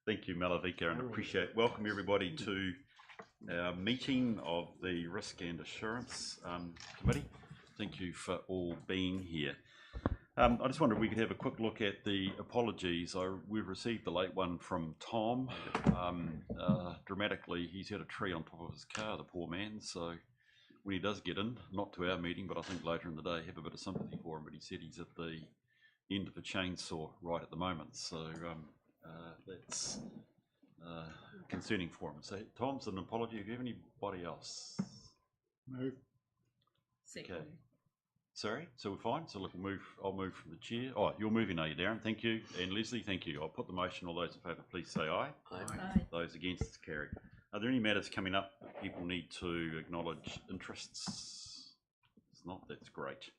Thank you, Malavika, and welcome everybody to our meeting of the Risk and Assurance Committee. Thank you for all being here. I just wondered if we could have a quick look at the apologies. We've received a late one from Tom. Dramatically, he's had a tree on top of his car, the poor man, so when he does get in, not to our meeting, but I think later in the day, have a bit of sympathy for him, but he said he's at the end of a chainsaw right at the moment, so that's concerning for him. So Tom's an apology. Do you have anybody else? No. Okay. Sorry, so we're fine. So look, I'll move from the chair. Oh, you're moving, are you, Darren? Thank you. And Leslie, thank you. I'll put the motion. All those in favour, please say aye. Aye. Aye. Those against, it's carried. Are there any matters coming up people need to acknowledge interests? It's not, that's great.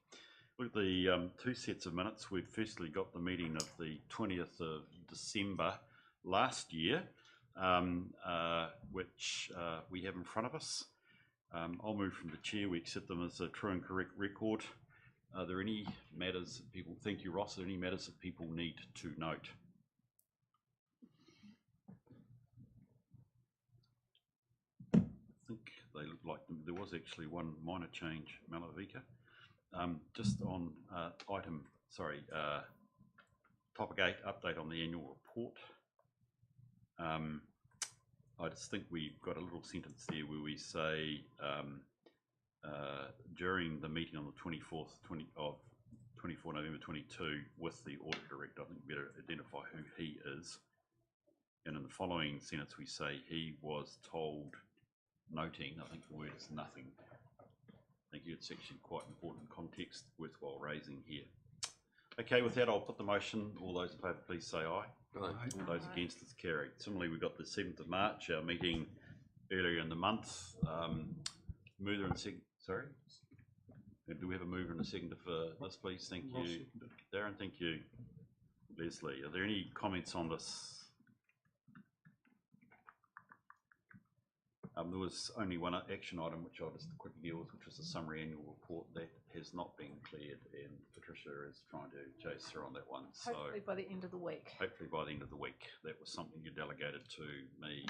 Look at the two sets of minutes. We've firstly got the meeting of the 20th of December last year, which we have in front of us. I'll move from the chair. We accept them as a true and correct record. Are there any matters that people, thank you Ross, are there any matters that people need to note? I think they look like them. There was actually one minor change, Malavika. Just on topic 8, update on the annual report. I just think we've got a little sentence there where we say during the meeting on the 24th of 24 November 22 with the audit director, I think we better identify who he is. And in the following sentence we say he was told, noting, I think the word is nothing. Thank you, it's actually quite important context, worthwhile raising here. Okay, with that I'll put the motion. All those in favour please say aye. Aye. All those against, it's carried. Similarly, we've got the 7th of March, our meeting earlier in the month. Mover and second, sorry? Do we have a mover and a seconder for this, please? Thank you. Darren, thank you. Leslie, are there any comments on this? There was only one action item which I'll just quickly deal with, which was the summary annual report that has not been cleared, and Patricia is trying to chase her on that one. Hopefully by the end of the week. Hopefully by the end of the week. That was something you delegated to me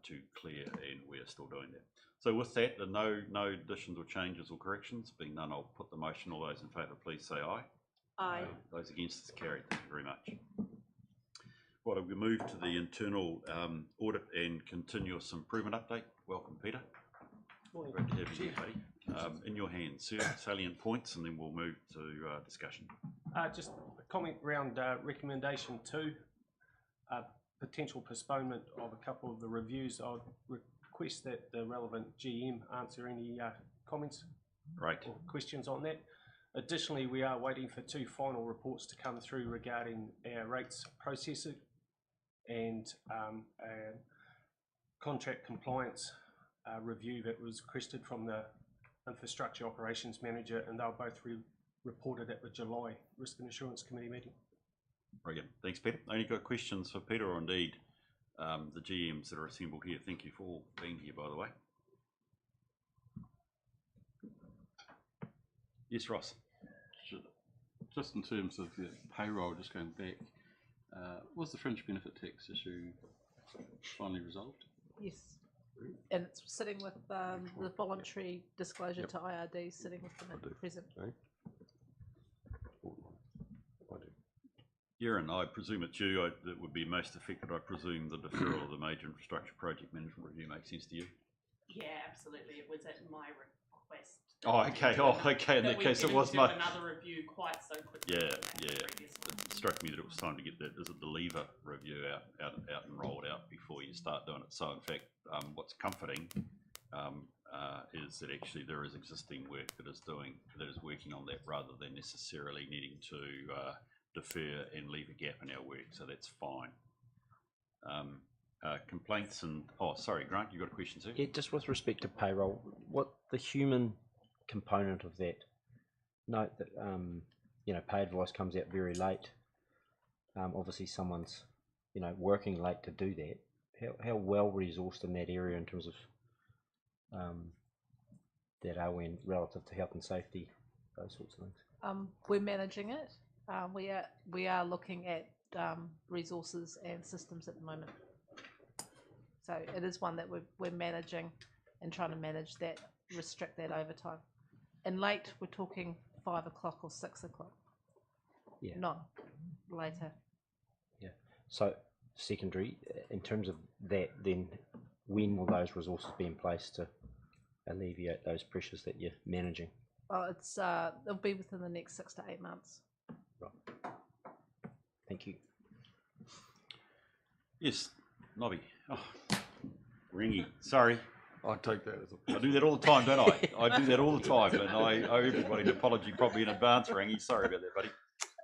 to clear, and we're still doing that. So with that, no additions or changes or corrections. Being none, I'll put the motion. All those in favour, please say aye. Aye. Those against, it's carried. Thank you very much. Right, we move to the internal audit and continuous improvement update. Welcome, Peter. Great to have you here, buddy. In your hands, salient points, and then we'll move to discussion. Just a comment around recommendation 2, potential postponement of a couple of the reviews. I'd request that the relevant GM answer any comments or questions on that. Additionally, we are waiting for 2 final reports to come through regarding our rates processing and a contract compliance review that was requested from the Infrastructure Operations Manager, and they'll both reported at the July Risk and Assurance Committee meeting. Very good. Thanks, Peter. Only got questions for Peter, or indeed the GMs that are assembled here. Thank you for all being here, by the way. Yes, Ross. Just in terms of the payroll, just going back, was the fringe benefit tax issue finally resolved? Yes. And it's sitting with the voluntary disclosure to IRD, sitting with them at present. Darren, I presume it's you that would be most affected. I presume the deferral of the major infrastructure project management review makes sense to you? Yeah, absolutely. It was at my request. Oh, okay. Oh, okay. In that case, it was my another review quite so quickly. Yeah. It struck me that it was time to get that. Is it the lever review out and rolled out before you start doing it? So, in fact, what's comforting is that actually there is existing work that is working on that, rather than necessarily needing to defer and leave a gap in our work. So that's fine. Complaints and sorry, Grant, you got a question, sir? Yeah, just with respect to payroll, what the human component of that? Note that pay advice comes out very late. Obviously, someone's working late to do that. How well resourced in that area in terms of that ON relative to health and safety, those sorts of things? We're managing it. We are looking at resources and systems at the moment. So it is one that we're managing and trying to manage that, restrict that overtime. And late, we're talking 5 o'clock or 6 o'clock. Yeah. Not later. Yeah. So secondary, in terms of that, then when will those resources be in place to alleviate those pressures that you're managing? Well, it'll be within the next 6 to 8 months. Right. Thank you. Yes, Nobby. Oh, Ringy. Sorry. I take that as I do that all the time, don't I? I do that all the time, and I owe everybody an apology probably in advance, Rangy. Sorry about that, buddy.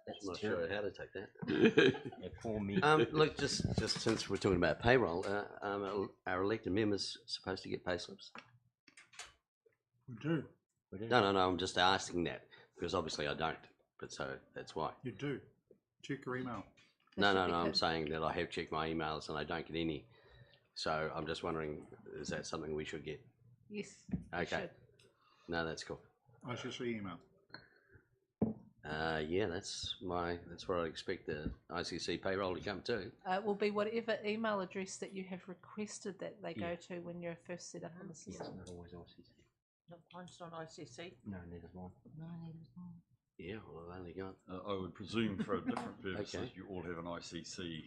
I'm not sure how to take that. Yeah, poor me. Look, just since we're talking about payroll, are elected members supposed to get pay slips? We do. No, I'm just asking that because obviously I don't. But so that's why. You do. Check your email. No, I'm saying that I have checked my emails and I don't get any. So I'm just wondering, is that something we should get? Yes. you Okay. should. No, that's cool. I should see email. Yeah, that's what I expect the ICC payroll to come to. It will be whatever email address that you have requested that they go to when you're first set up on the Yes, system. not always ICC. No, mine's not ICC. No, neither mine. No, neither's mine. Yeah, well, I've only got. I would presume for different purposes, Okay. you all have an ICC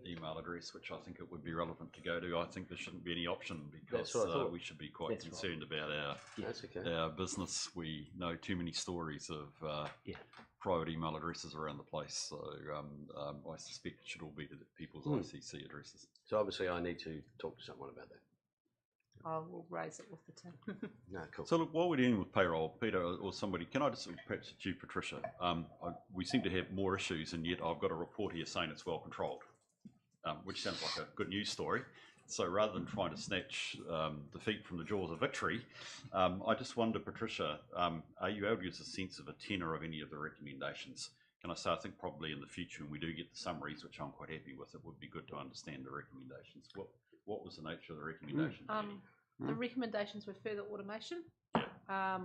email address, which I think it would be relevant to go to. I think there shouldn't be any option because That's what I thought. we should be quite That's right. concerned about That's okay. our business. We know too many stories of Yeah. private email addresses around the place, so I suspect it should all be to the people's ICC addresses. So obviously I need to talk to someone about that. I will raise it with the team. No, cool. So look, while we're dealing with payroll, Peter or somebody, can I just perhaps to you, Patricia? We seem to have more issues, and yet I've got a report here saying it's well controlled, which sounds like a good news story. So rather than trying to snatch defeat from the jaws of victory, I just wonder, Patricia, are you able to give us a sense of a tenor of any of the recommendations? Can I say, I think probably in the future when we do get the summaries, which I'm quite happy with, it would be good to understand the recommendations. What was the nature of the recommendation? The recommendations were further automation,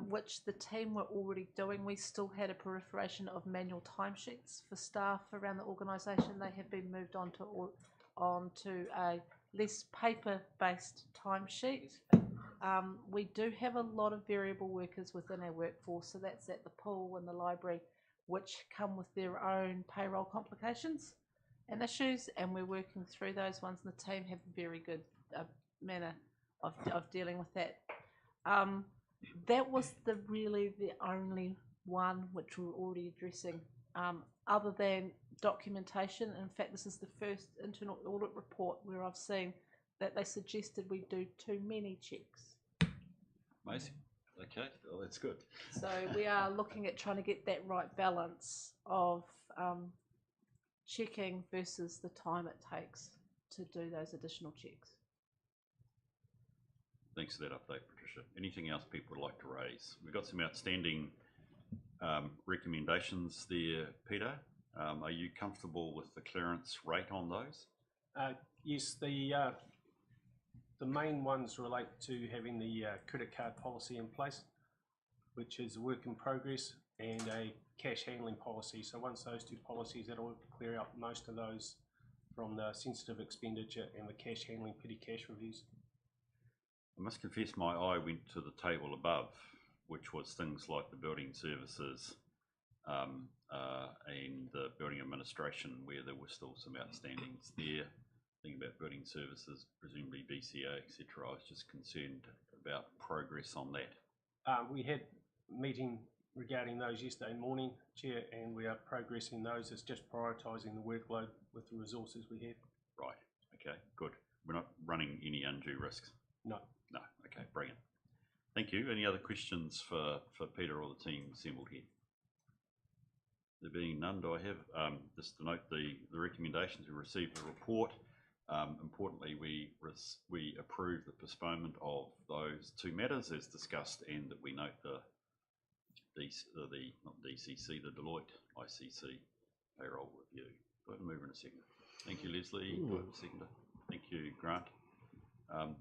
which the team were already doing. We still had a proliferation of manual timesheets for staff around the organisation. They have been moved on to a less paper-based timesheet. We do have a lot of variable workers within our workforce, so that's at the pool and the library, which come with their own payroll complications and issues, and we're working through those ones, and the team have a very good manner of dealing with that. That was really the only one which we're already addressing, other than documentation. In fact, this is the first internal audit report where I've seen that they suggested we do too many checks. Amazing. Okay, well, that's good. So we are looking at trying to get that right balance of checking versus the time it takes to do those additional checks. Thanks for that update, Patricia. Anything else people would like to raise? We've got some outstanding recommendations there, Peter. Are you comfortable with the clearance rate on those? Yes, the main ones relate to having the credit card policy in place, which is a work in progress, and a cash handling policy. So once those two policies, that'll clear up most of those from the sensitive expenditure and the cash handling petty cash reviews. I must confess my eye went to the table above, which was things like the building services and the building administration, where there were still some outstandings there. Thinking about building services, presumably BCA, etc. I was just concerned about progress on that. We had a meeting regarding those yesterday morning, Chair, and we are progressing those. It's just prioritising the workload with the resources we have. Right, okay, good. We're not running any undue risks? No. No, okay, brilliant. Thank you. Any other questions for Peter or the team assembled here? There being none, do I have, just to note the recommendations, we received a report. Importantly, we approve the postponement of those two matters as discussed, and that we note the not DCC, the Deloitte ICC payroll review. Do I have a mover in a second? Thank you, Leslie. Do I have a seconder? Thank you, Grant.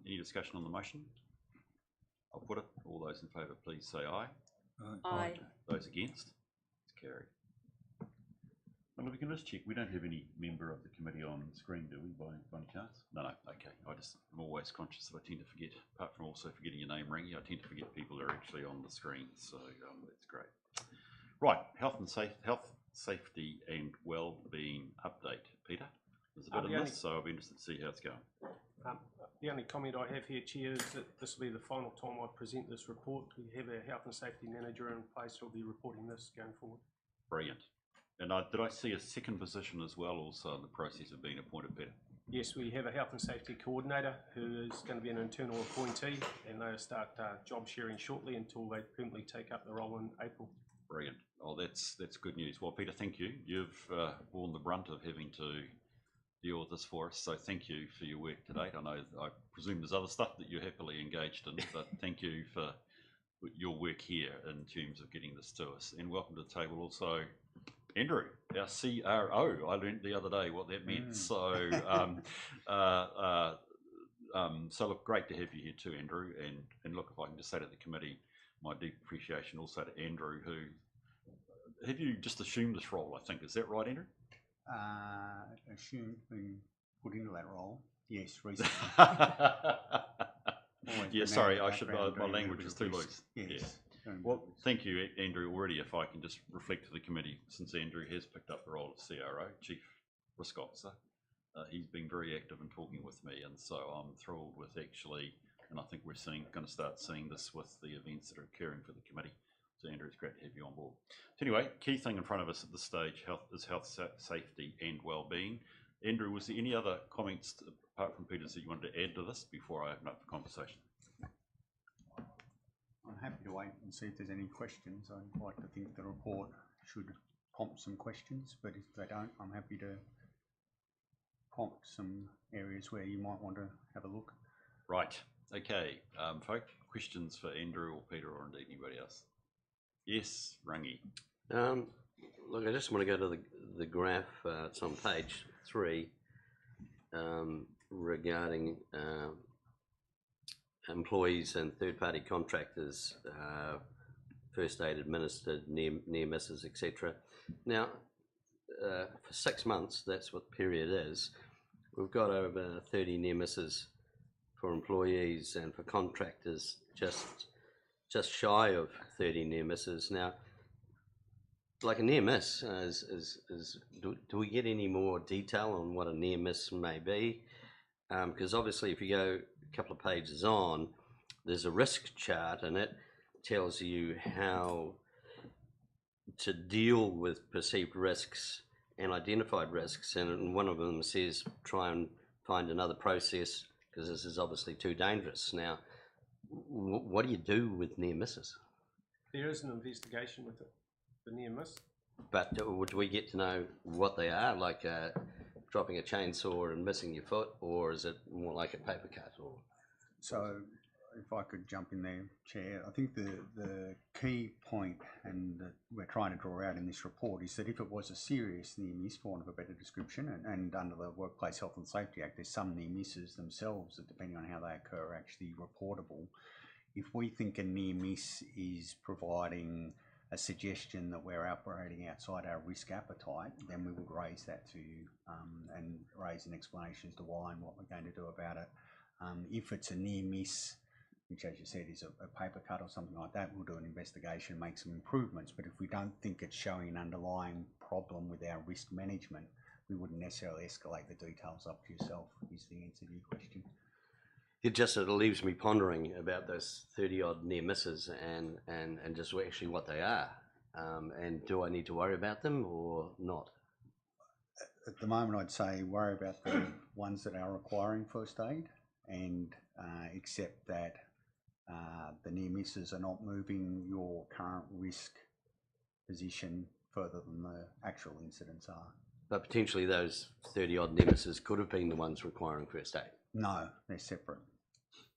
Any discussion on the motion? I'll put it. All those in favour, please say aye. Aye. Those against? It's carried. Well, if we can just check, we don't have any member of the committee on screen, do we, by any chance? No, okay. I'm always conscious that I tend to forget, apart from also forgetting your name ringing, I tend to forget people are actually on the screen, so that's great. Right, health, safety and well-being update. Peter, there's a bit of this, so I'll be interested to see how it's going. The only comment I have here, Chair, is that this will be the final time I present this report. We have our health and safety manager in place who will be reporting this going forward. Brilliant. And did I see a second position as well also in the process of being appointed, Peter? Yes, we have a health and safety coordinator who is going to be an internal appointee, and they'll start job sharing shortly until they permanently take up the role in April. Brilliant. Oh, that's good news. Well, Peter, thank you. You've borne the brunt of having to deal with this for us, so thank you for your work to date. I presume there's other stuff that you're happily engaged in, but thank you for your work here in terms of getting this to us. And welcome to the table also Andrew, our CRO. I learned the other day what that meant. So, so look, great to have you here too, Andrew. And look, if I can just say to the committee, my deep appreciation also to Andrew, who have you just assumed this role? I think, is that right, Andrew? Assumed been put into that role. Yes, recently. Yeah, sorry, I should. My language is too loose. Yes. Yeah. Well, thank you, Andrew. Already, if I can just reflect to the committee, since Andrew has picked up the role of CRO, Chief Risk Officer, he's been very active in talking with me, and so I'm thrilled with actually, and I think we're going to start seeing this with the events that are occurring for the committee. So, Andrew, it's great to have you on board. So, anyway, key thing in front of us at this stage is health, safety, and well-being. Andrew, was there any other comments apart from Peter's that you wanted to add to this before I open up for conversation? I'm happy to wait and see if there's any questions. I'd like to think the report should prompt some questions, but if they don't, I'm happy to prompt some areas where you might want to have a look. Right. Okay. Folk, questions for Andrew or Peter or indeed anybody else? Yes, Rangi. Look, I just want to go to the graph. It's on page 3 regarding employees and third-party contractors, first aid administered, near misses, etc. Now, for 6 months, that's what the period is. We've got over 30 near misses for employees, and for contractors, just shy of 30 near misses. Now, like a near miss, do we get any more detail on what a near miss may be? Because obviously, if you go a couple of pages on, there's a risk chart, and it tells you how to deal with perceived risks and identified risks. And one of them says try and find another process because this is obviously too dangerous. Now, what do you do with near misses? There is an investigation with it, the near miss. But do we get to know what they are, like dropping a chainsaw and missing your foot, or is it more like a paper cut? Or so, if I could jump in there, Chair, I think the key point, and that we're trying to draw out in this report, is that if it was a serious near miss, for want of a better description, and under the Workplace Health and Safety Act, there's some near misses themselves that, depending on how they occur, are actually reportable. If we think a near miss is providing a suggestion that we're operating outside our risk appetite, then we would raise that to you and raise an explanation as to why and what we're going to do about it. If it's a near miss, which as you said is a paper cut or something like that, we'll do an investigation, make some improvements. But if we don't think it's showing an underlying problem with our risk management, we wouldn't necessarily escalate the details up to yourself, is the answer to your question. it leaves me pondering about those 30 odd near misses and just actually what they are. And do I need to worry about them or not? At the moment, I'd say worry about the ones that are requiring first aid and accept that the near misses are not moving your current risk position further than the actual incidents are. But potentially those 30 odd near misses could have been the ones requiring first aid. No, they're separate.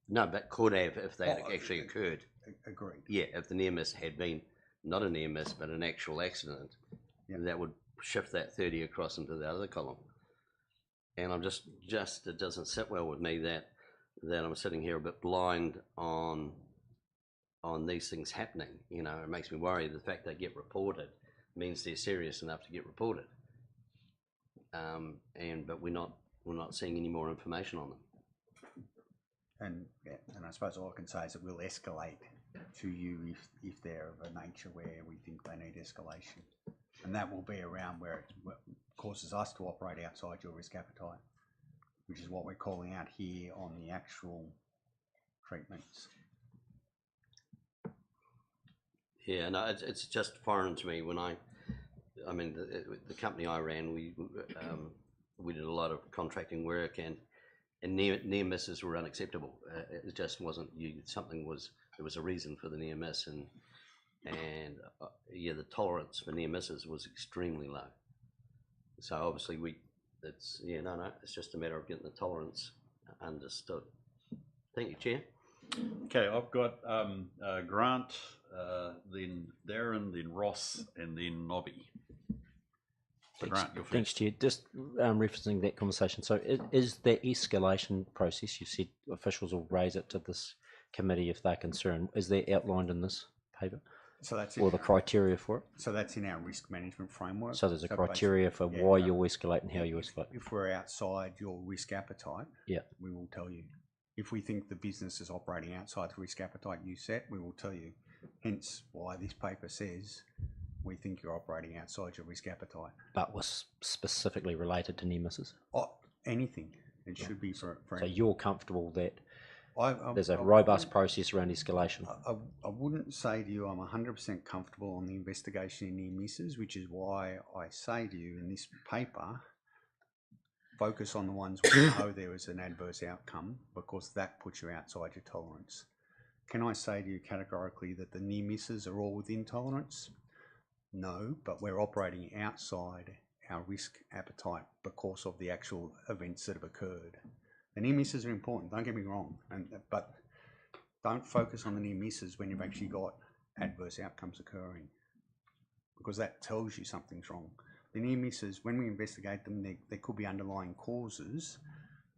No, but could have if they had actually occurred. Agreed. Yeah, if the near miss had been not a near miss but an actual accident, that would shift that 30 across into the other column. And I'm just it doesn't sit well with me that I'm sitting here a bit blind on these things happening. You know, it makes me worry. The fact they get reported means they're serious enough to get reported. but we're not seeing any more information on them. And I suppose all I can say is that we'll escalate to you if they're of a nature where we think they need escalation, and that will be around where it causes us to operate outside your risk appetite, which is what we're calling out here on the actual treatments. Yeah, no, it's just foreign to me when the company I ran, we did a lot of contracting work, and near misses were unacceptable. It just wasn't. There was a reason for the near miss, and the tolerance for near misses was extremely low. So obviously it's just a matter of getting the tolerance understood. Thank you, Chair. Okay, I've got Grant, then Darren, then Ross, and then Nobby. So Grant, you're first. Thanks, Chair. Just referencing that conversation. So is the escalation process, you said officials will raise it to this committee if they're concerned, is that outlined in this paper? So that's or the criteria for it? So that's in our risk management framework. So there's a criteria for why you escalate and how you escalate. If we're outside your risk appetite, we will tell you. If we think the business is operating outside the risk appetite you set, we will tell you. Hence why this paper says we think you're operating outside your risk appetite. But was specifically related to near misses? Anything. It should be for So you're comfortable that there's a I robust process around escalation? I wouldn't say to you I'm 100% comfortable on the investigation in near misses, which is why I say to you in this paper, focus on the ones where you know there is an adverse outcome, because that puts you outside your tolerance. Can I say to you categorically that the near misses are all within tolerance? No, but we're operating outside our risk appetite because of the actual events that have occurred. The near misses are important, don't get me wrong, but don't focus on the near misses when you've actually got adverse outcomes occurring, because that tells you something's wrong. The near misses, when we investigate them, there could be underlying causes,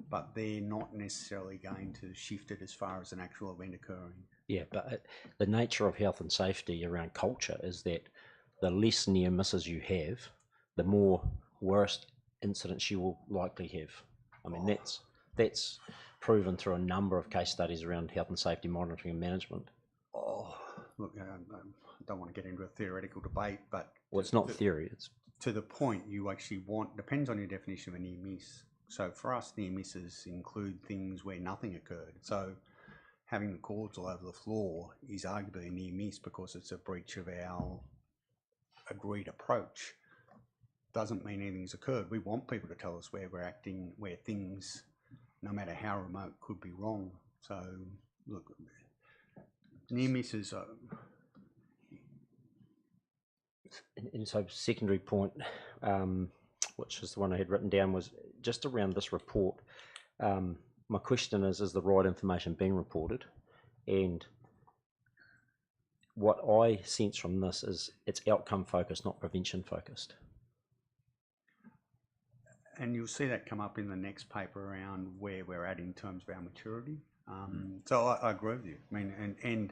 but they're not necessarily going to shift it as far as an actual event occurring. Yeah, but the nature of health and safety around culture is that the less near misses you have, the more worst incidents you will likely have. I mean, that's proven through a number of case studies around health and safety monitoring and management. Look, I don't want to get into a theoretical debate, but... Well, it's not theory, it's... To the point you actually want, depends on your definition of a near miss. So for us, near misses include things where nothing occurred. So having the cords all over the floor is arguably a near miss because it's a breach of our agreed approach. Doesn't mean anything's occurred. We want people to tell us where we're acting, where things, no matter how remote, could be wrong. So look, near misses are... And so secondary point, which is the one I had written down, was just around this report. My question is the right information being reported? And what I sense from this is it's outcome focused, not prevention focused. And you'll see that come up in the next paper around where we're at in terms of our maturity. So I agree with you. I mean, and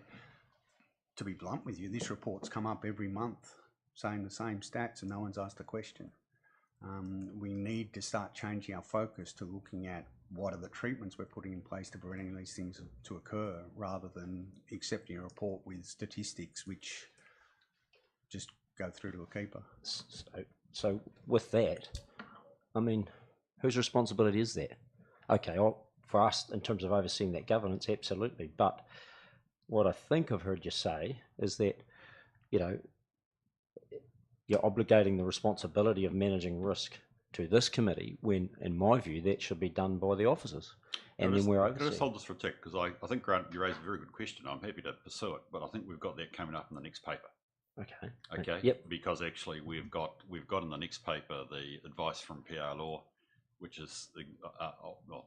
to be blunt with you, this report's come up every month saying the same stats and no one's asked a question. We need to start changing our focus to looking at what are the treatments we're putting in place to preventing these things to occur, rather than accepting a report with statistics which just go through to a keeper. So with that, I mean, whose responsibility is that? Okay, for us in terms of overseeing that governance, absolutely. But what I think I've heard you say is that, you know, you're obligating the responsibility of managing risk to this committee when, in my view, that should be done by the officers. And then we're Can I just hold this for a tick? Because I think, Grant, you raised a very good question. I'm happy to pursue it, but I think we've got that coming up in the next paper. Okay. Okay. Yep. Because actually we've got in the next paper the advice from PR Law, which is the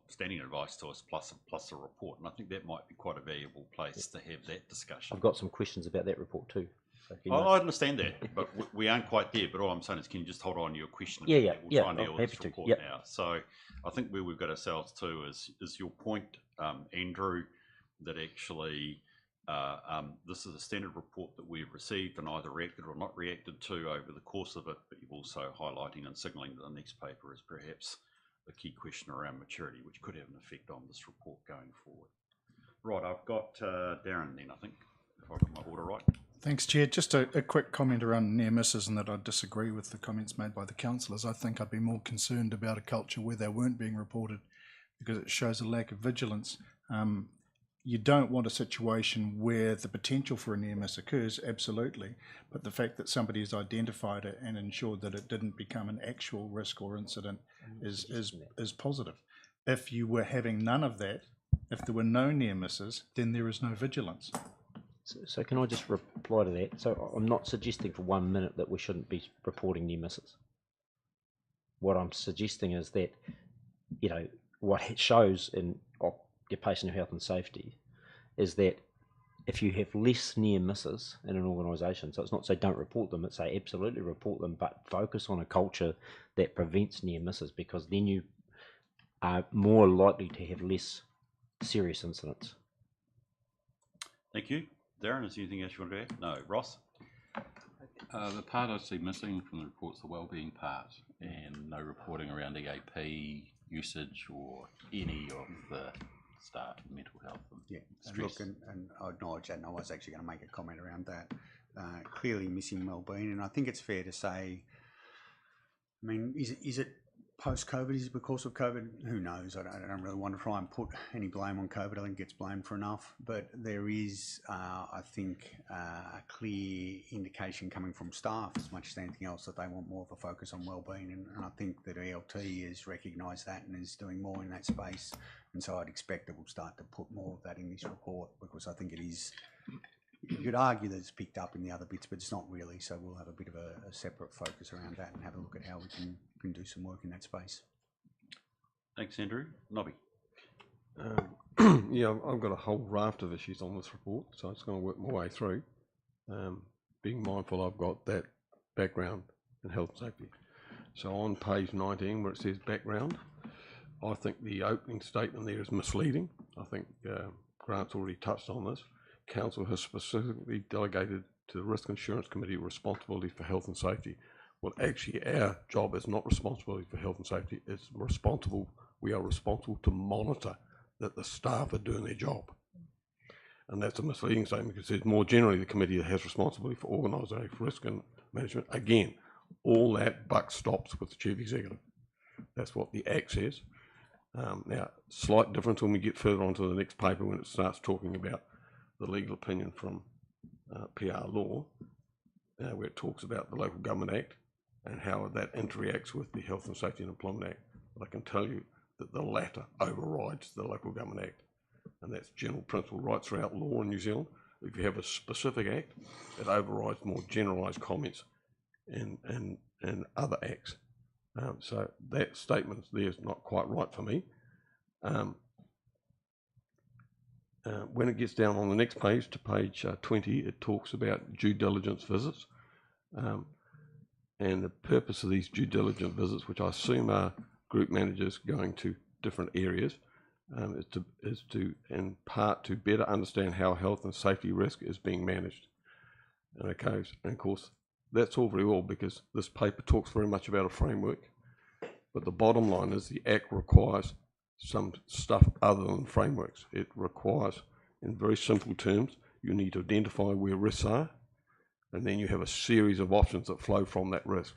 standing advice to us plus a report, and I think that might be quite a valuable place to have that discussion. I've got some questions about that report too. So I understand that, but we aren't quite there. But all I'm saying is, can you just hold on to your question? Yeah. We'll try and deal with this happy report to. now. So I think where we've got ourselves to is your point, Andrew, that actually This is a standard report that we've received and either reacted or not reacted to over the course of it, but you're also highlighting and signalling that the next paper is perhaps a key question around maturity, which could have an effect on this report going forward. Right, I've got Darren then, I think, if I've got my order right. Thanks, Chair. Just a quick comment around near misses, and that I disagree with the comments made by the councillors. I think I'd be more concerned about a culture where they weren't being reported, because it shows a lack of vigilance. You don't want a situation where the potential for a near miss occurs, absolutely, but the fact that somebody has identified it and ensured that it didn't become an actual risk or incident is positive. If you were having none of that, if there were no near misses, then there is no vigilance. So can I just reply to that? So I'm not suggesting for 1 minute that we shouldn't be reporting near misses. What I'm suggesting is that, you know, what it shows in occupational health and safety is that if you have less near misses in an organisation, so it's not say don't report them, it's say absolutely report them, but focus on a culture that prevents near misses, because then you are more likely to have less serious incidents. Thank you. Darren, is there anything else you want to add? No. Ross? The part I see missing from the report's the wellbeing part, and no reporting around EAP usage or any of the staff mental health and Yeah, stress. and look, and I acknowledge that, and I was actually going to make a comment around that. Clearly missing wellbeing, and I think it's fair to say, I mean, is it post-COVID? Is it because of COVID? Who knows? I don't really want to try and put any blame on COVID. I think it gets blamed for enough. But there is, I think, a clear indication coming from staff as much as anything else that they want more of a focus on wellbeing. And I think that ELT has recognised that and is doing more in that space. And so I'd expect that we'll start to put more of that in this report, because I think it is, you could argue that it's picked up in the other bits, but it's not really. So we'll have a bit of a separate focus around that and have a look at how we can do some work in that space. Thanks, Andrew. Nobby? Yeah, I've got a whole raft of issues on this report, so it's going to work my way through. Being mindful I've got that background in health and safety. So on page 19, where it says background, I think the opening statement there is misleading. I think Grant's already touched on this. Council has specifically delegated to the Risk Insurance Committee responsibility for health and safety. Well, actually, our job is not responsibility for health and safety. It's we are responsible to monitor that the staff are doing their job. And that's a misleading statement, because it says more generally the committee has responsibility for organisation, risk and management. Again, all that buck stops with the chief executive. That's what the Act says. Now, slight difference when we get further on to the next paper, when it starts talking about the legal opinion from PR law, where it talks about the Local Government Act and how that interacts with the Health and Safety and Employment Act. But I can tell you that the latter overrides the Local Government Act, and that's general principle right throughout law in New Zealand. If you have a specific act, it overrides more generalised comments in other acts. So that statement there is not quite right for me. When it gets down on the next page, to page 20, it talks about due diligence visits. And the purpose of these due diligence visits, which I assume are group managers going to different areas, is to, in part, to better understand how health and safety risk is being managed. And of course, that's all very well, because this paper talks very much about a framework, but the bottom line is the Act requires some stuff other than frameworks. It requires, in very simple terms, you need to identify where risks are, and then you have a series of options that flow from that risk.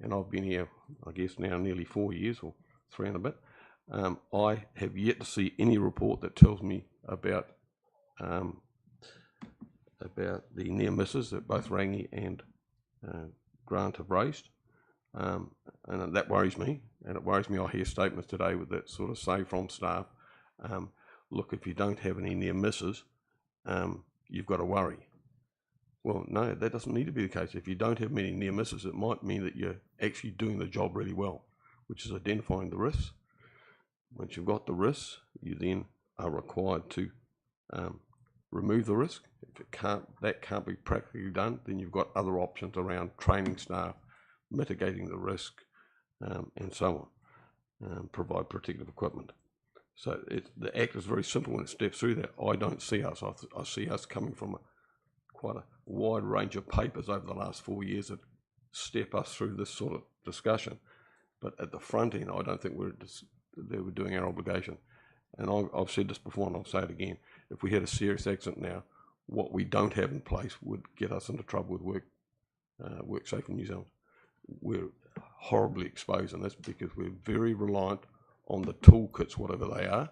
And I've been here, I guess now nearly 4 years, or 3 and a bit. I have yet to see any report that tells me about the near misses that both Rangi and Grant have raised. And that worries me, and it worries me. I hear statements today that sort of say from staff, look, if you don't have any near misses, you've got to worry. Well, no, that doesn't need to be the case. If you don't have many near misses, it might mean that you're actually doing the job really well, which is identifying the risks. Once you've got the risks, you then are required to remove the risk. If that can't be practically done, then you've got other options around training staff, mitigating the risk, and so on. Provide protective equipment. So the act is very simple when it steps through that. I don't see us. I see us coming from quite a wide range of papers over the last 4 years that step us through this sort of discussion. But at the front end, I don't think we're doing our obligation. And I've said this before and I'll say it again. If we had a serious accident now, what we don't have in place would get us into trouble with WorkSafe in New Zealand. We're horribly exposed, and that's because we're very reliant on the toolkits, whatever they are.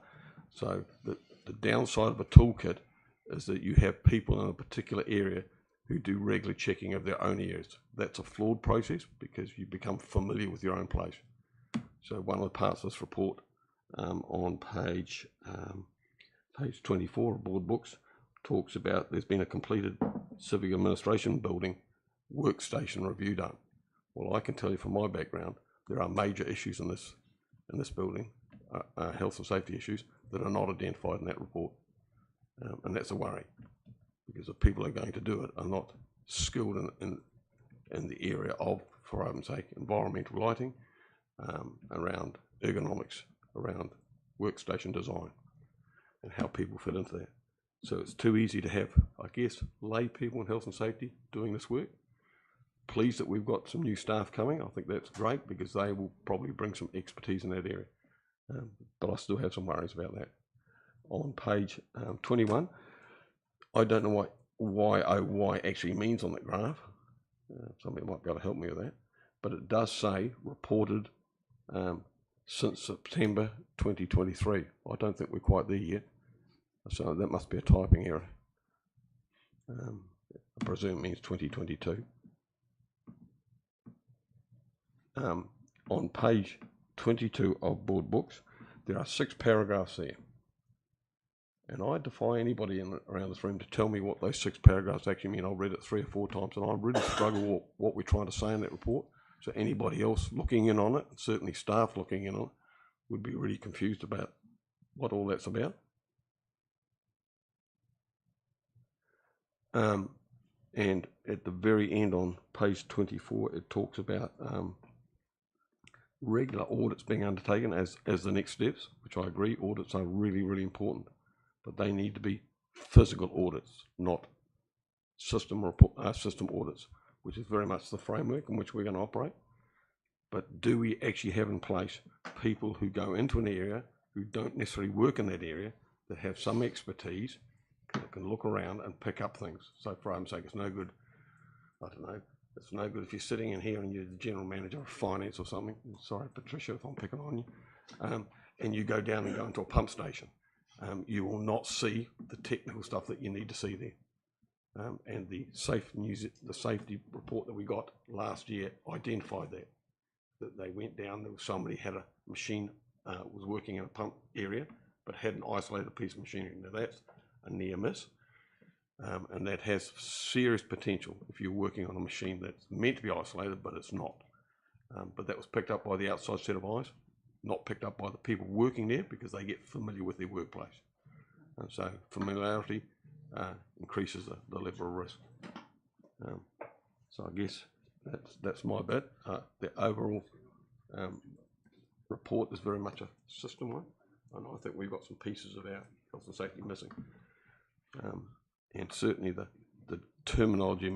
So the downside of a toolkit is that you have people in a particular area who do regular checking of their own areas. That's a flawed process because you become familiar with your own place. So one of the parts of this report on page 24 of board books talks about there's been a completed civic administration building workstation review done. Well, I can tell you from my background, there are major issues in this building, health and safety issues that are not identified in that report, and that's a worry because the people who are going to do it are not skilled in the area of, for argument's sake, environmental lighting, around ergonomics, around workstation design, and how people fit into that. So it's too easy to have, I guess, lay people in health and safety doing this work. Pleased that we've got some new staff coming. I think that's great because they will probably bring some expertise in that area. But I still have some worries about that. On page 21, I don't know what YOY actually means on that graph. Somebody might be able to help me with that. But it does say reported since September 2023. I don't think we're quite there yet. So that must be a typing error. I presume it means 2022. On page 22 of board books, there are 6 paragraphs there. And I defy anybody around this room to tell me what those 6 paragraphs actually mean. I've read it 3 or 4 times and I really struggle with what we're trying to say in that report. So anybody else looking in on it, certainly staff looking in on it, would be really confused about what all that's about. And at the very end on page 24, it talks about regular audits being undertaken as the next steps, which I agree, audits are really, really important, but they need to be physical audits, not system audits, which is very much the framework in which we're going to operate. But do we actually have in place people who go into an area who don't necessarily work in that area, that have some expertise, that can look around and pick up things? So for argument's sake, it's no good, I don't know, it's no good if you're sitting in here and you're the general manager of finance or something. Sorry, Patricia, if I'm picking on you. And you go down and go into a pump station. You will not see the technical stuff that you need to see there. And the safety report that we got last year identified that they went down, there was somebody had a machine, was working in a pump area, but had an isolated piece of machinery. Now that's a near miss. And that has serious potential if you're working on a machine that's meant to be isolated, but it's not. But that was picked up by the outside set of eyes, not picked up by the people working there because they get familiar with their workplace. And so familiarity increases the level of risk. So I guess that's my bit. The overall report is very much a system one, and I think we've got some pieces of our health and safety missing. And certainly the terminology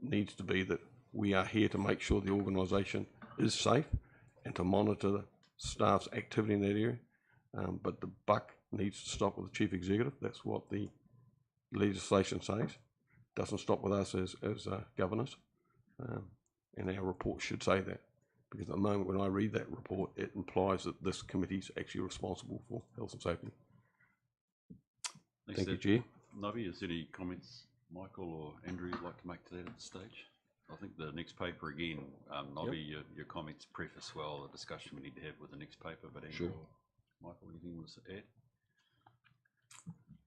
needs to be that we are here to make sure the organisation is safe and to monitor the staff's activity in that area. But the buck needs to stop with the chief executive. That's what the legislation says. Doesn't stop with us as governors. And our report should say that. Because at the moment when I read that report, it implies that this committee is actually responsible for health and safety. Thank you, Chair. Nobby, is there any comments Michael or Andrew you'd like to make to that at this stage? I think the next paper again, Nobby, Yep. your comments preface well the discussion we need to have with the next paper, but Andrew Sure. or Michael, anything you want to add?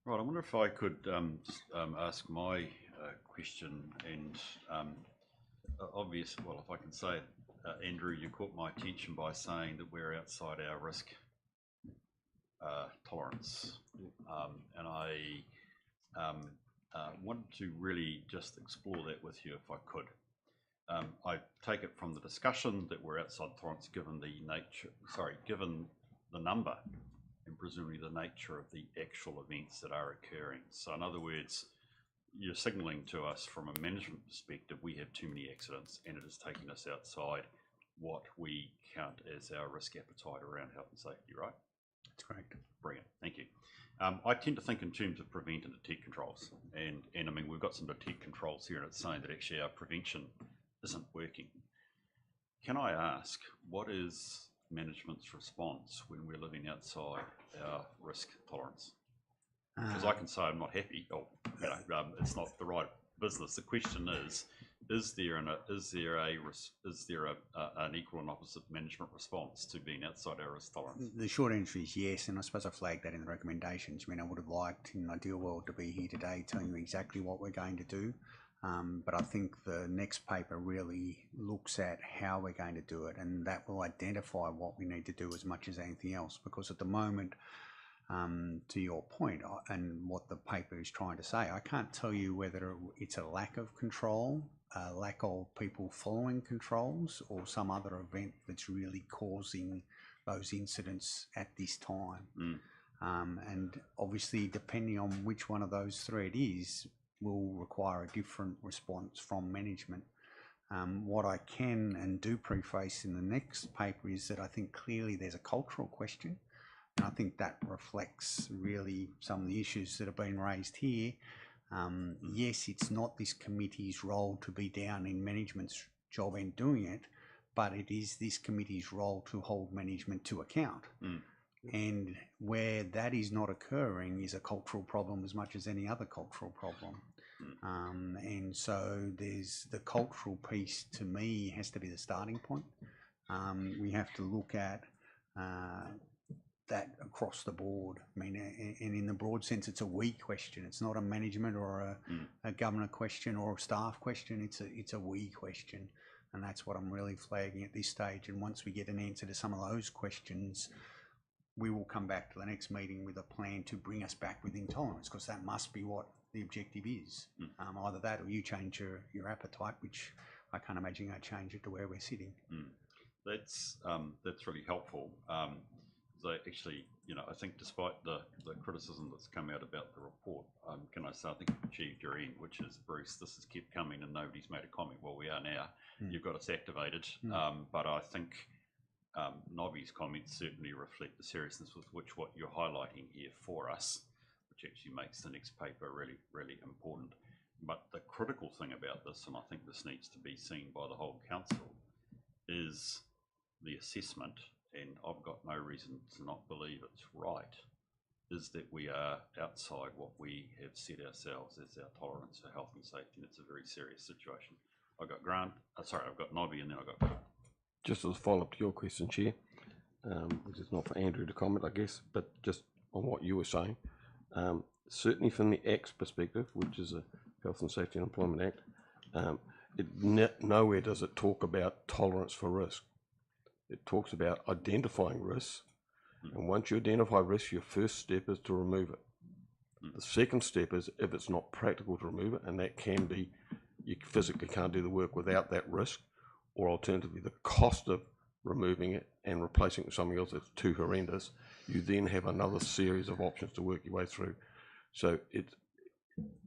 Right, I wonder if I could just ask my question, and well, if I can say it, Andrew, you caught my attention by saying that we're outside our risk tolerance, and I wanted to really just explore that with you if I could. I take it from the discussion that we're outside tolerance given the number and presumably the nature of the actual events that are occurring. So in other words, you're signalling to us from a management perspective, we have too many accidents and it is taking us outside what we count as our risk appetite around health and safety, right? That's correct. Brilliant, thank you. I tend to think in terms of prevent and detect controls, and I mean, we've got some detect controls here and it's saying that actually our prevention isn't working. Can I ask, what is management's response when we're living outside our risk tolerance? Because I can say I'm not happy, or you know, it's not the right business. The question is there an equal and opposite management response to being outside our risk tolerance? The short answer is yes, and I suppose I flagged that in the recommendations. I mean, I would have liked, in an ideal world, to be here today telling you exactly what we're going to do. But I think the next paper really looks at how we're going to do it, and that will identify what we need to do as much as anything else. Because at the moment, to your point, and what the paper is trying to say, I can't tell you whether it's a lack of control, a lack of people following controls, or some other event that's really causing those incidents at this time. And obviously, depending on which one of those three it is, will require a different response from management. What I can and do preface in the next paper is that I think clearly there's a cultural question. And I think that reflects really some of the issues that have been raised here. Yes, it's not this committee's role to be down in management's job and doing it, but it is this committee's role to hold management to account. And where that is not occurring is a cultural problem as much as any other cultural problem. And so there's the cultural piece, to me, has to be the starting point. We have to look at that across the board. I mean, and in the broad sense, it's a we question. It's not a management or a governor question or a staff question. It's a we question. And that's what I'm really flagging at this stage. And once we get an answer to some of those questions, we will come back to the next meeting with a plan to bring us back within tolerance, because that must be what the objective is. Either that or you change your appetite, which I can't imagine I change it to where we're sitting. That's really helpful. So actually, you know, I think despite the criticism that's come out about the report, can I say I think you've achieved your end, which is, Bruce, this has kept coming and nobody's made a comment. Well, we are now. You've got us activated. But I think Nobby's comments certainly reflect the seriousness with which what you're highlighting here for us, which actually makes the next paper really, really important. But the critical thing about this, and I think this needs to be seen by the whole council, is the assessment, and I've got no reason to not believe it's right, is that we are outside what we have set ourselves as our tolerance for health and safety, and it's a very serious situation. I've got I've got Nobby, and then I've got Grant. Just as a follow-up to your question, Chair, which is not for Andrew to comment, I guess, but just on what you were saying, certainly from the Act's perspective, which is a Health and Safety and Employment Act, nowhere does it talk about tolerance for risk. It talks about identifying risks, and once you identify risks, your first step is to remove it. The second step is, if it's not practical to remove it, and that can be, you physically can't do the work without that risk, or alternatively the cost of removing it and replacing it with something else that's too horrendous, you then have another series of options to work your way through. So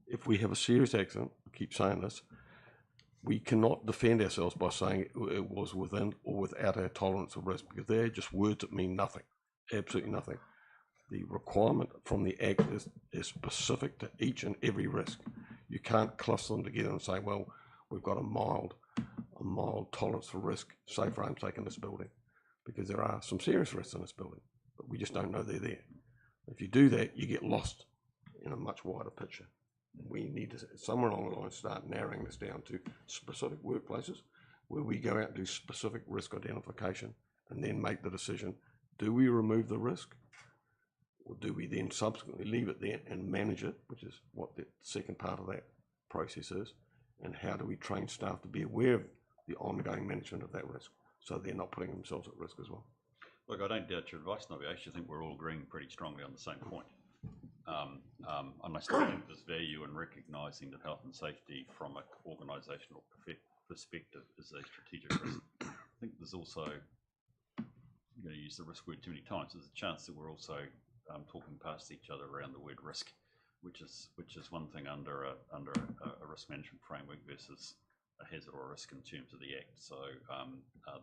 if we have a serious accident, I keep saying this, we cannot defend ourselves by saying it was within or without our tolerance of risk, because they're just words that mean nothing, absolutely nothing. The requirement from the Act is specific to each and every risk. You can't cluster them together and say, well, we've got a mild tolerance for risk, say for sake in this building, because there are some serious risks in this building, but we just don't know they're there. If you do that, you get lost in a much wider picture. We need to, somewhere along the line, start narrowing this down to specific workplaces where we go out and do specific risk identification, and then make the decision, do we remove the risk, or do we then subsequently leave it there and manage it, which is what the second part of that process is, and how do we train staff to be aware of the ongoing management of that risk, so they're not putting themselves at risk as well. Look, I don't doubt your advice, Nobby. I actually think we're all agreeing pretty strongly on the same point. And I still think there's value in recognising that health and safety from an organisational perspective is a strategic risk. I think there's also, I'm going to use the risk word too many times, there's a chance that we're also talking past each other around the word risk, which is one thing under a risk management framework versus a hazard or a risk in terms of the Act. So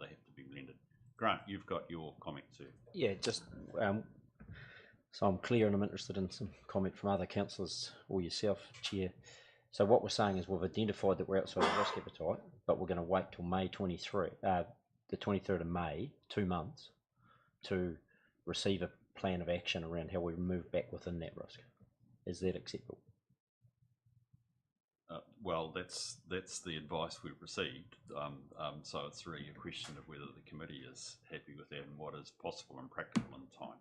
they have to be blended. Grant, you've got your comment too. Yeah, just so I'm clear, and I'm interested in some comment from other councillors or yourself, Chair. So what we're saying is we've identified that we're outside the risk appetite, but we're going to wait till May 23, the 23rd of May, 2 months, to receive a plan of action around how we move back within that risk. Is that acceptable? Well, that's the advice we've received. So it's really a question of whether the committee is happy with that and what is possible and practical in time.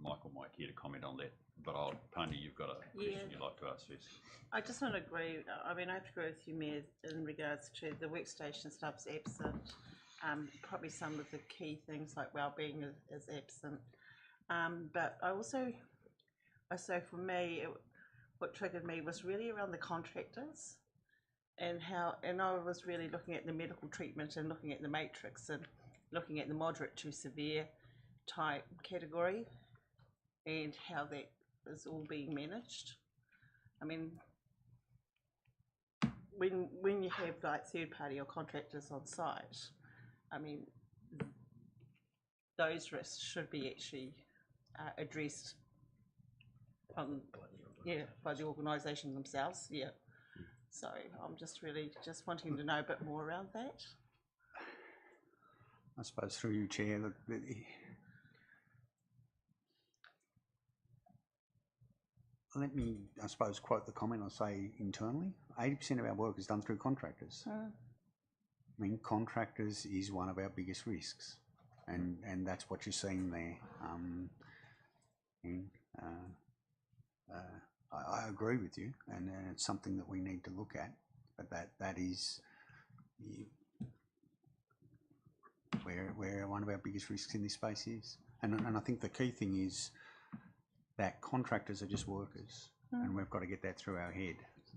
Michael might care to comment on that, but Pani, you've got a question you'd like to ask first. I just want to agree. I mean, I have to agree with you, Mayor, in regards to the workstation stuff's absent. Probably some of the key things like wellbeing is absent. But I so for me, what triggered me was really around the contractors and I was really looking at the medical treatment and looking at the matrix and looking at the moderate to severe type category and how that is all being managed. I mean, when you have like third party or contractors on site, I mean, those risks should be actually addressed by the organisation themselves. Yeah. So I'm just really wanting to know a bit more around that. I suppose through you, Chair, let me, I suppose, quote the comment I say internally. 80% of our work is done through contractors. I mean, contractors is one of our biggest risks, and that's what you're seeing there. I agree with you, and it's something that we need to look at. But that is where one of our biggest risks in this space is, and I think the key thing is that contractors are just workers, and we've got to get that through our head.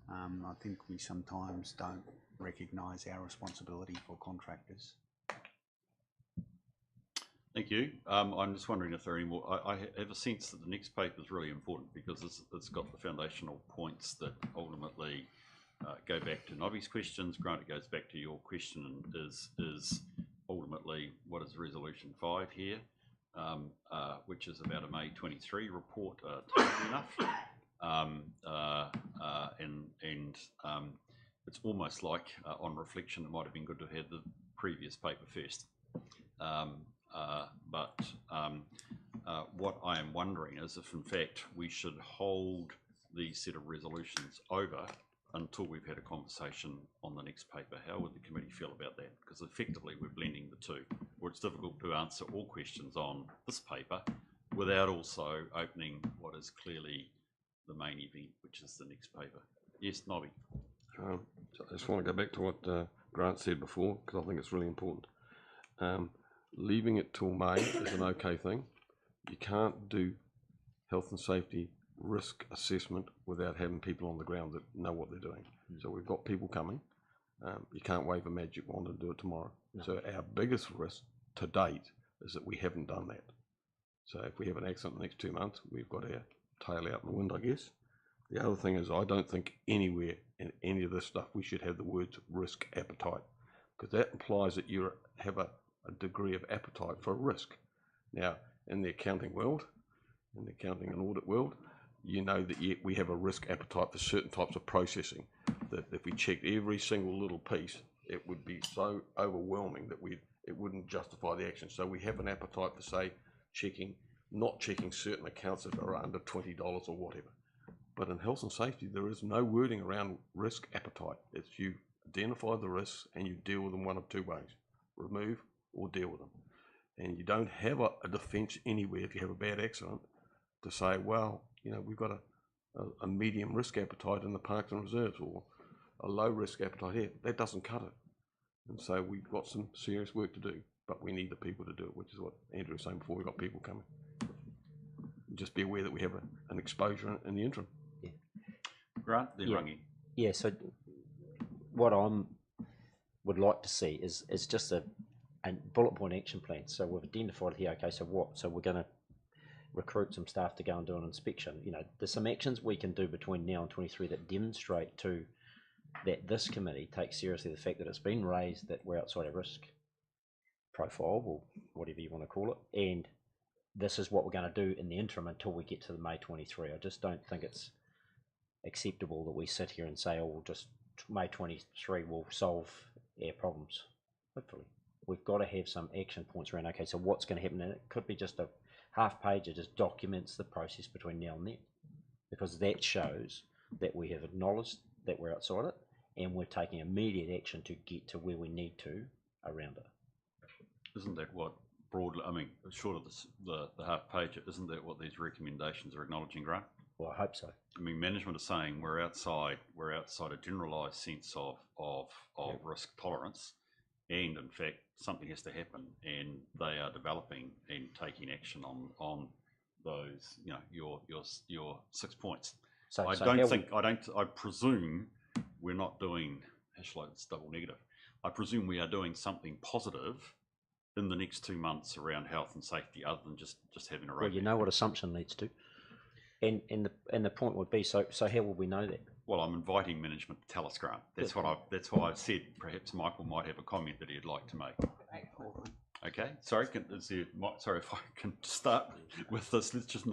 I think we sometimes don't recognise our responsibility for contractors. Thank you. I'm just wondering if there are any more. I have a sense that the next paper is really important because it's got the foundational points that ultimately go back to Nobby's questions. Grant, it goes back to your question, is ultimately what is Resolution 5 here, which is about a May 23 report, timely enough. It's almost like, on reflection, it might have been good to have had the previous paper first. What I am wondering is if in fact we should hold these set of resolutions over until we've had a conversation on the next paper. How would the committee feel about that? Because effectively we're blending the two, or it's difficult to answer all questions on this paper without also opening what is clearly the main event, which is the next paper. Yes, Nobby. So I just want to go back to what Grant said before, because I think it's really important. Leaving it till May is an okay thing. You can't do health and safety risk assessment without having people on the ground that know what they're doing. So we've got people coming. You can't wave a magic wand and do it tomorrow. No. So our biggest risk to date is that we haven't done that. So if we have an accident in the next 2 months, we've got our tail out in the wind, I guess. The other thing is I don't think anywhere in any of this stuff we should have the words risk appetite, because that implies that you have a degree of appetite for risk. Now, in the accounting world, in the accounting and audit world, you know that we have a risk appetite for certain types of processing, that if we checked every single little piece, it would be so overwhelming that it wouldn't justify the action. So we have an appetite for, say, not checking certain accounts that are under $20 or whatever. But in health and safety, there is no wording around risk appetite. It's you identify the risks and you deal with them one of two ways: remove or deal with them. And you don't have a defence anywhere if you have a bad accident to say, well, you know, we've got a medium risk appetite in the parks and reserves, or a low risk appetite here. That doesn't cut it. And so we've got some serious work to do, but we need the people to do it, which is what Andrew was saying before. We've got people coming. Just be aware that we have an exposure in the interim. Yeah. Grant, then Rangi. Yeah, so what I would like to see is just a bullet point action plan. So we've identified here, okay, so what? So we're going to recruit some staff to go and do an inspection. You know, there's some actions we can do between now and 23 that demonstrate to that this committee takes seriously the fact that it's been raised that we're outside our risk profile, or whatever you want to call it, and this is what we're going to do in the interim until we get to the May 23. I just don't think it's acceptable that we sit here and say, oh, we'll just May 23 will solve our problems. Hopefully, we've got to have some action points around, okay, so what's going to happen, and it could be just a half page that just documents the process between now and then, because that shows that we have acknowledged that we're outside it and we're taking immediate action to get to where we need to around it. Isn't that what broadly, I mean, short of the half page, isn't that what these recommendations are acknowledging, Grant? Well, I hope so. I mean, management is saying we're outside a generalised sense of risk tolerance, and in fact something has to happen, and they are developing and taking action on those, you know, your 6 points. So, I presume we're not doing, it's double negative. I presume we are doing something positive in the next 2 months around health and safety, other than just having a road. Well, you know what assumption leads to, and the point would be, so how will we know that? Well, I'm inviting management to tell us, Grant. That's why I said perhaps Michael might have a comment that he'd like to make. Okay, sorry. Sorry if I can start with this. Let's just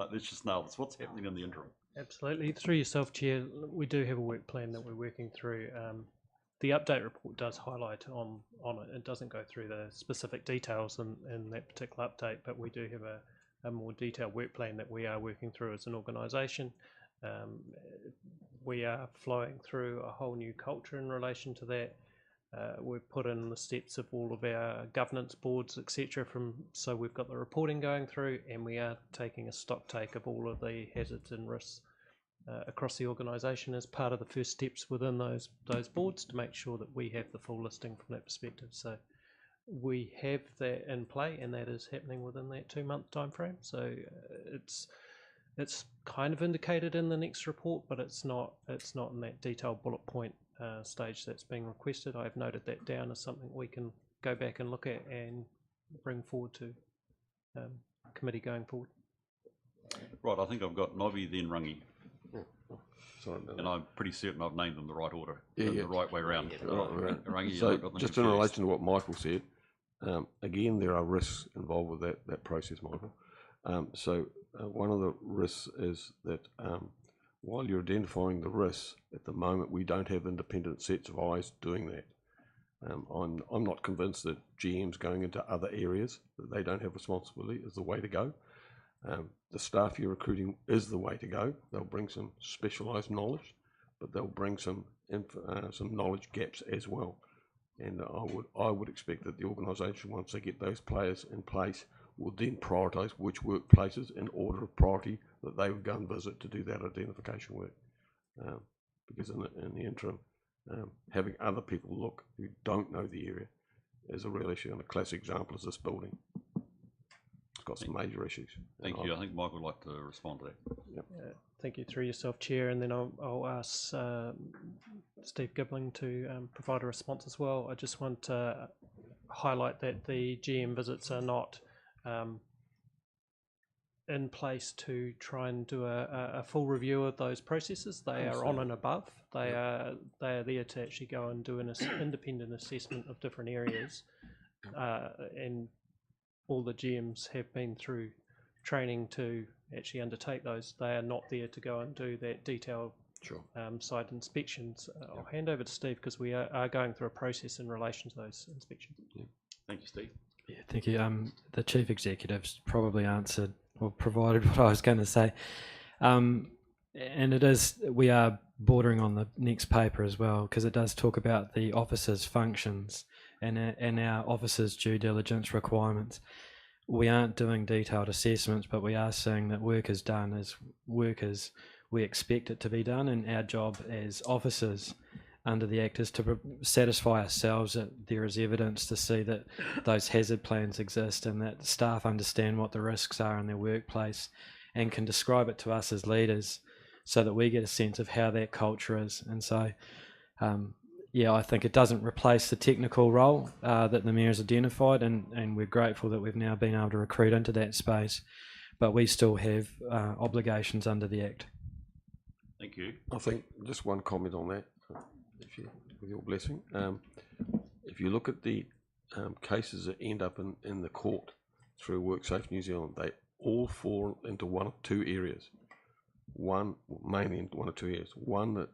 nail this. What's happening in the interim? Absolutely. Through yourself, Chair, we do have a work plan that we're working through. The update report does highlight on it. It doesn't go through the specific details in that particular update, but we do have a more detailed work plan that we are working through as an organisation. We are flowing through a whole new culture in relation to that. We've put in the steps of all of our governance boards, etc. So we've got the reporting going through, and we are taking a stock take of all of the hazards and risks across the organisation as part of the first steps within those boards, to make sure that we have the full listing from that perspective. So we have that in play, and that is happening within that 2-month time frame. So it's kind of indicated in the next report, but it's not in that detailed bullet point stage that's being requested. I've noted that down as something we can go back and look at and bring forward to committee going forward. Right, I think I've got Nobby, then Rangi. Sorry about and that. I'm pretty certain I've named them the right order, Yeah, the right way around. Rangi, So I got them just in confused. relation to what Michael said, again, there are risks involved with that process, Michael. One of the risks is that while you're identifying the risks, at the moment we don't have independent sets of eyes doing that. I'm not convinced that GMs going into other areas that they don't have responsibility is the way to go. The staff you're recruiting is the way to go. They'll bring some specialised knowledge, but they'll bring some knowledge gaps as well. And I would expect that the organisation, once they get those players in place, will then prioritise which workplaces in order of priority that they would go and visit to do that identification work. Because in the interim, having other people look who don't know the area is a real issue, and a classic example is this building. It's got some major issues. Thank you. I think Michael would like to respond to that. Yep. Thank you, through yourself, Chair, and then I'll ask Steve Gibbling to provide a response as well. I just want to highlight that the GM visits are not in place to try and do a full review of those processes. They are on and above. They are there to actually go and do an independent assessment of different areas, and all the GMs have been through training to actually undertake those. They are not there to go and do that detailed site inspections. I'll hand over to Steve, because we are going through a process in relation to those inspections. Yeah. Thank you, Steve. Yeah, thank you. The Chief Executive's probably answered or provided what I was going to say. And it is, we are bordering on the next paper as well, because it does talk about the officers' functions and our officers' due diligence requirements. We aren't doing detailed assessments, but we are saying that work is done as work as we expect it to be done, and our job as officers under the Act is to satisfy ourselves that there is evidence to see that those hazard plans exist and that staff understand what the risks are in their workplace and can describe it to us as leaders so that we get a sense of how that culture is. And so, yeah, I think it doesn't replace the technical role that the Mayor's identified, and we're grateful that we've now been able to recruit into that space. but we still have obligations under the Act. Thank you. I think just one comment on that, with your blessing. If you look at the cases that end up in the court through WorkSafe New Zealand, they all fall into one of two areas. Mainly into one or two areas. One, that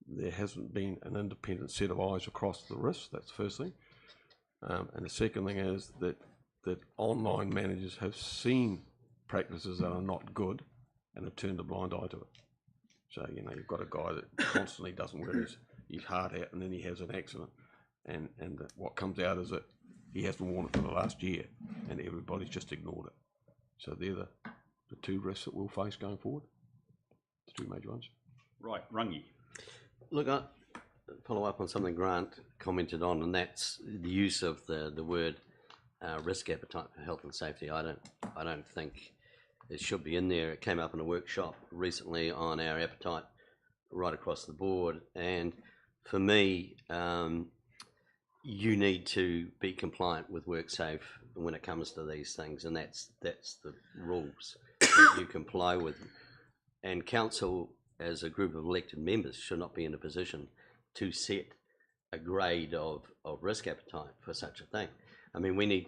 there hasn't been an independent set of eyes across the risk. That's the first thing. And the second thing is that online managers have seen practices that are not good and have turned a blind eye to it. So, you've got a guy that constantly doesn't wear his heart out, and then he has an accident. And what comes out is that he hasn't worn it for the last year, and everybody's just ignored it. So they're the two risks that we'll face going forward. The two major ones. Right, Rangi. Look, I follow up on something Grant commented on, and that's the use of the word risk appetite for health and safety. I don't think it should be in there. It came up in a workshop recently on our appetite right across the board, and for me, you need to be compliant with WorkSafe when it comes to these things, and that's the rules that you comply with. And council, as a group of elected members, should not be in a position to set a grade of risk appetite for such a thing. I mean, we need.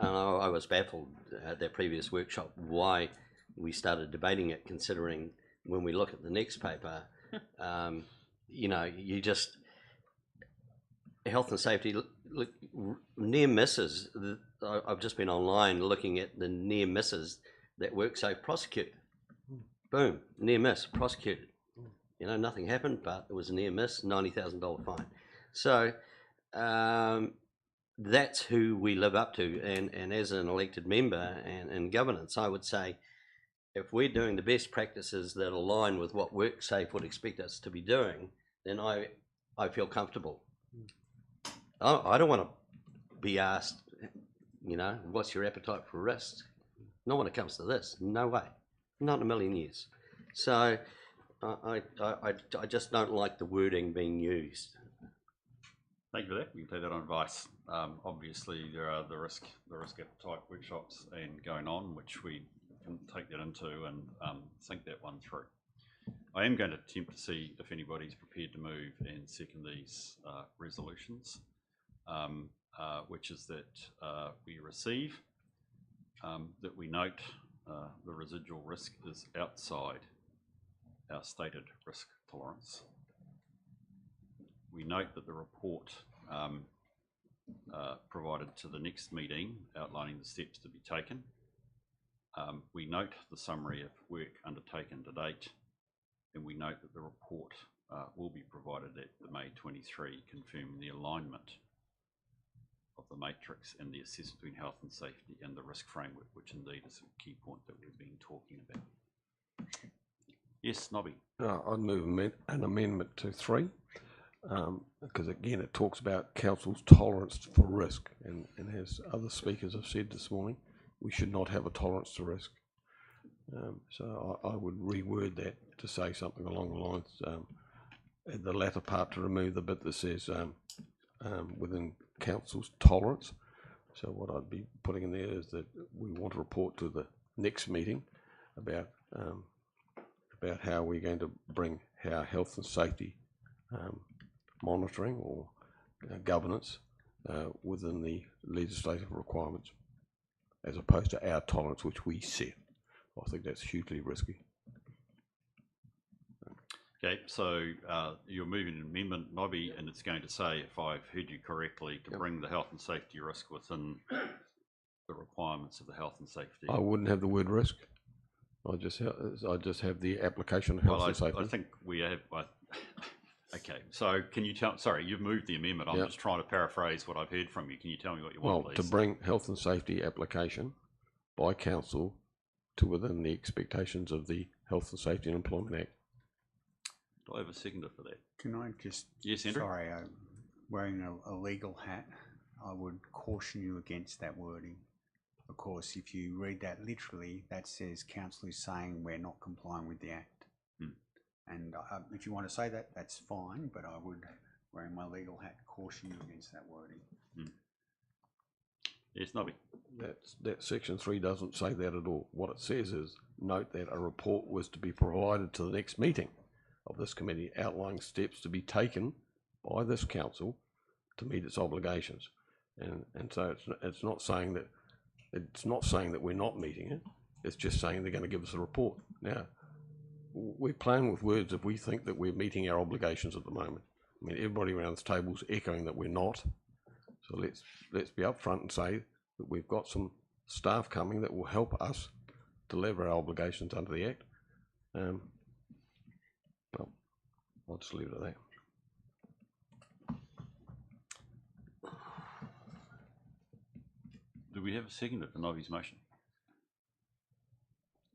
I was baffled at that previous workshop why we started debating it, considering when we look at the next paper, you just health and safety. Look, near misses. I've just been online looking at the near misses that WorkSafe prosecute. Boom, near miss, prosecuted. Nothing happened, but it was a near miss, $90,000 fine. So that's who we live up to. And as an elected member and governance, I would say if we're doing the best practices that align with what WorkSafe would expect us to be doing, then I feel comfortable. I don't want to be asked, what's your appetite for risk? Not when it comes to this. No way. Not in a million years. So I just don't like the wording being used. Thank you for that. We can take that on advice. Obviously, there are the risk appetite workshops and going on, which we can take that into and think that one through. I am going to attempt to see if anybody's prepared to move and second these resolutions, which is that we receive, that we note the residual risk is outside our stated risk tolerance. We note that the report provided to the next meeting outlining the steps to be taken. We note the summary of work undertaken to date, and we note that the report will be provided at the May 23, confirming the alignment of the matrix and the assessment between health and safety and the risk framework, which indeed is a key point that we've been talking about. Yes, Nobby. I'd move an amendment to 3, because again it talks about council's tolerance for risk, and as other speakers have said this morning, we should not have a tolerance to risk. So I would reword that to say something along the lines, at the latter part, to remove the bit that says within council's tolerance. So what I'd be putting in there is that we want to report to the next meeting about how we're going to bring our health and safety monitoring or governance within the legislative requirements, as opposed to our tolerance, which we set. I think that's hugely risky. Okay, so you're moving an amendment, Nobby, and it's going to say, if I've heard you correctly, to bring the health and safety risk within the requirements of the health and safety. I wouldn't have the word risk. I just have the application of health and safety. I think we have. Okay, so can you tell? Sorry, you've moved the amendment. I'm just trying to paraphrase what I've heard from you. Can you tell me what you want, please? To bring health and safety application by council to within the expectations of the Health and Safety and Employment Act. Do I have a seconder for that? Can I just... Yes, Andrew? Sorry, I'm wearing a legal hat. I would caution you against that wording. Of course, if you read that literally, that says council is saying we're not complying with the Act. And if you want to say that, that's fine, but I would, wearing my legal hat, caution you against that wording. Yes, Nobby. That section 3 doesn't say that at all. What it says is, note that a report was to be provided to the next meeting of this committee outlining steps to be taken by this council to meet its obligations. And so it's not saying that we're not meeting it. It's just saying they're going to give us a report. Now, we're playing with words if we think that we're meeting our obligations at the moment. I mean, everybody around this table is echoing that we're not. So let's be upfront and say that we've got some staff coming that will help us deliver our obligations under the Act. Well, I'll just leave it at that. Do we have a seconder for Nobby's motion?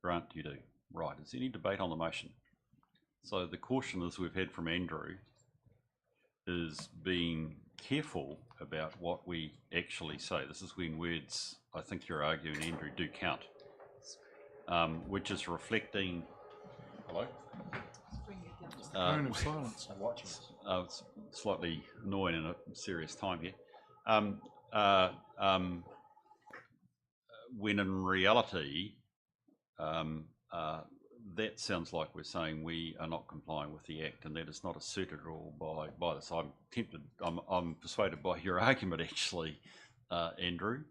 Grant, you do. Right. Is there any debate on the motion? So the caution, as we've had from Andrew, is being careful about what we actually say. This is when words, I think you're arguing, Andrew, do count, which is reflecting. Hello? Moment of silence. It's slightly annoying in a serious time here. When in reality, that sounds like we're saying we are not complying with the Act, and that is not asserted at all by this. I'm tempted, I'm persuaded by your argument, actually, Andrew.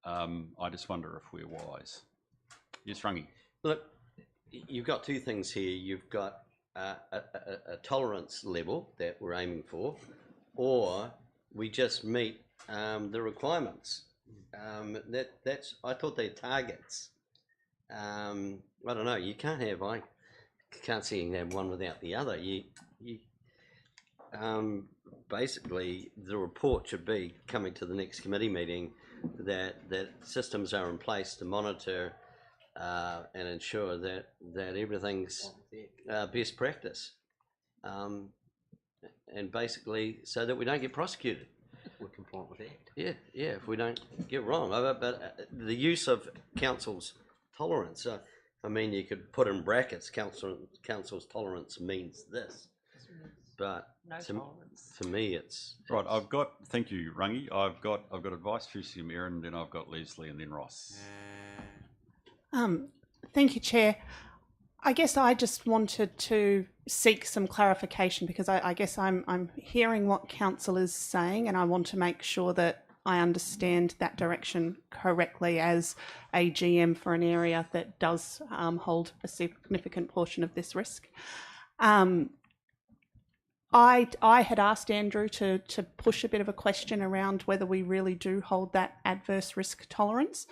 I just wonder if we're wise. Yes, Rangi. Look, you've got two things here. You've got a tolerance level that we're aiming for, or we just meet the requirements. I thought they're targets. I don't know. You can't have. I can't see you can have one without the other. Basically, the report should be coming to the next committee meeting that systems are in place to monitor and ensure that everything's best practice, and basically so that we don't get prosecuted. We're compliant with the Act. Yeah, if we don't get wrong. But the use of council's tolerance, I mean, you could put in brackets, council's tolerance means this, but No tolerance. to me it's right. Thank you, Rangi. I've got advice first from Erin, then I've got Leslie, and then Ross. Thank you, Chair. I guess I just wanted to seek some clarification because I guess I'm hearing what Council is saying, and I want to make sure that I understand that direction correctly as a GM for an area that does hold a significant portion of this risk. I had asked Andrew to push a bit of a question around whether we really do hold that adverse risk tolerance.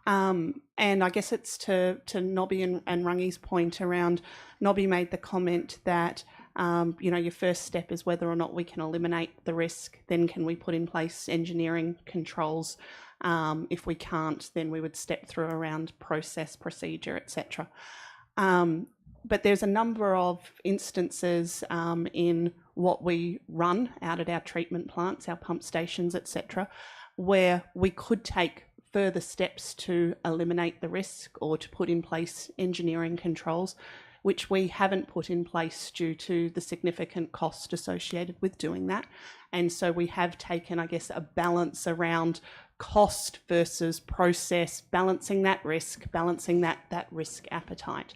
And I guess it's to Nobby and Rangi's point around, Nobby made the comment that, your first step is whether or not we can eliminate the risk, then can we put in place engineering controls? If we can't, then we would step through around process, procedure, etc. But there's a number of instances in what we run out at our treatment plants, our pump stations, etc., where we could take further steps to eliminate the risk or to put in place engineering controls, which we haven't put in place due to the significant cost associated with doing that. And so we have taken, I guess, a balance around cost versus process, balancing that risk, balancing that risk appetite.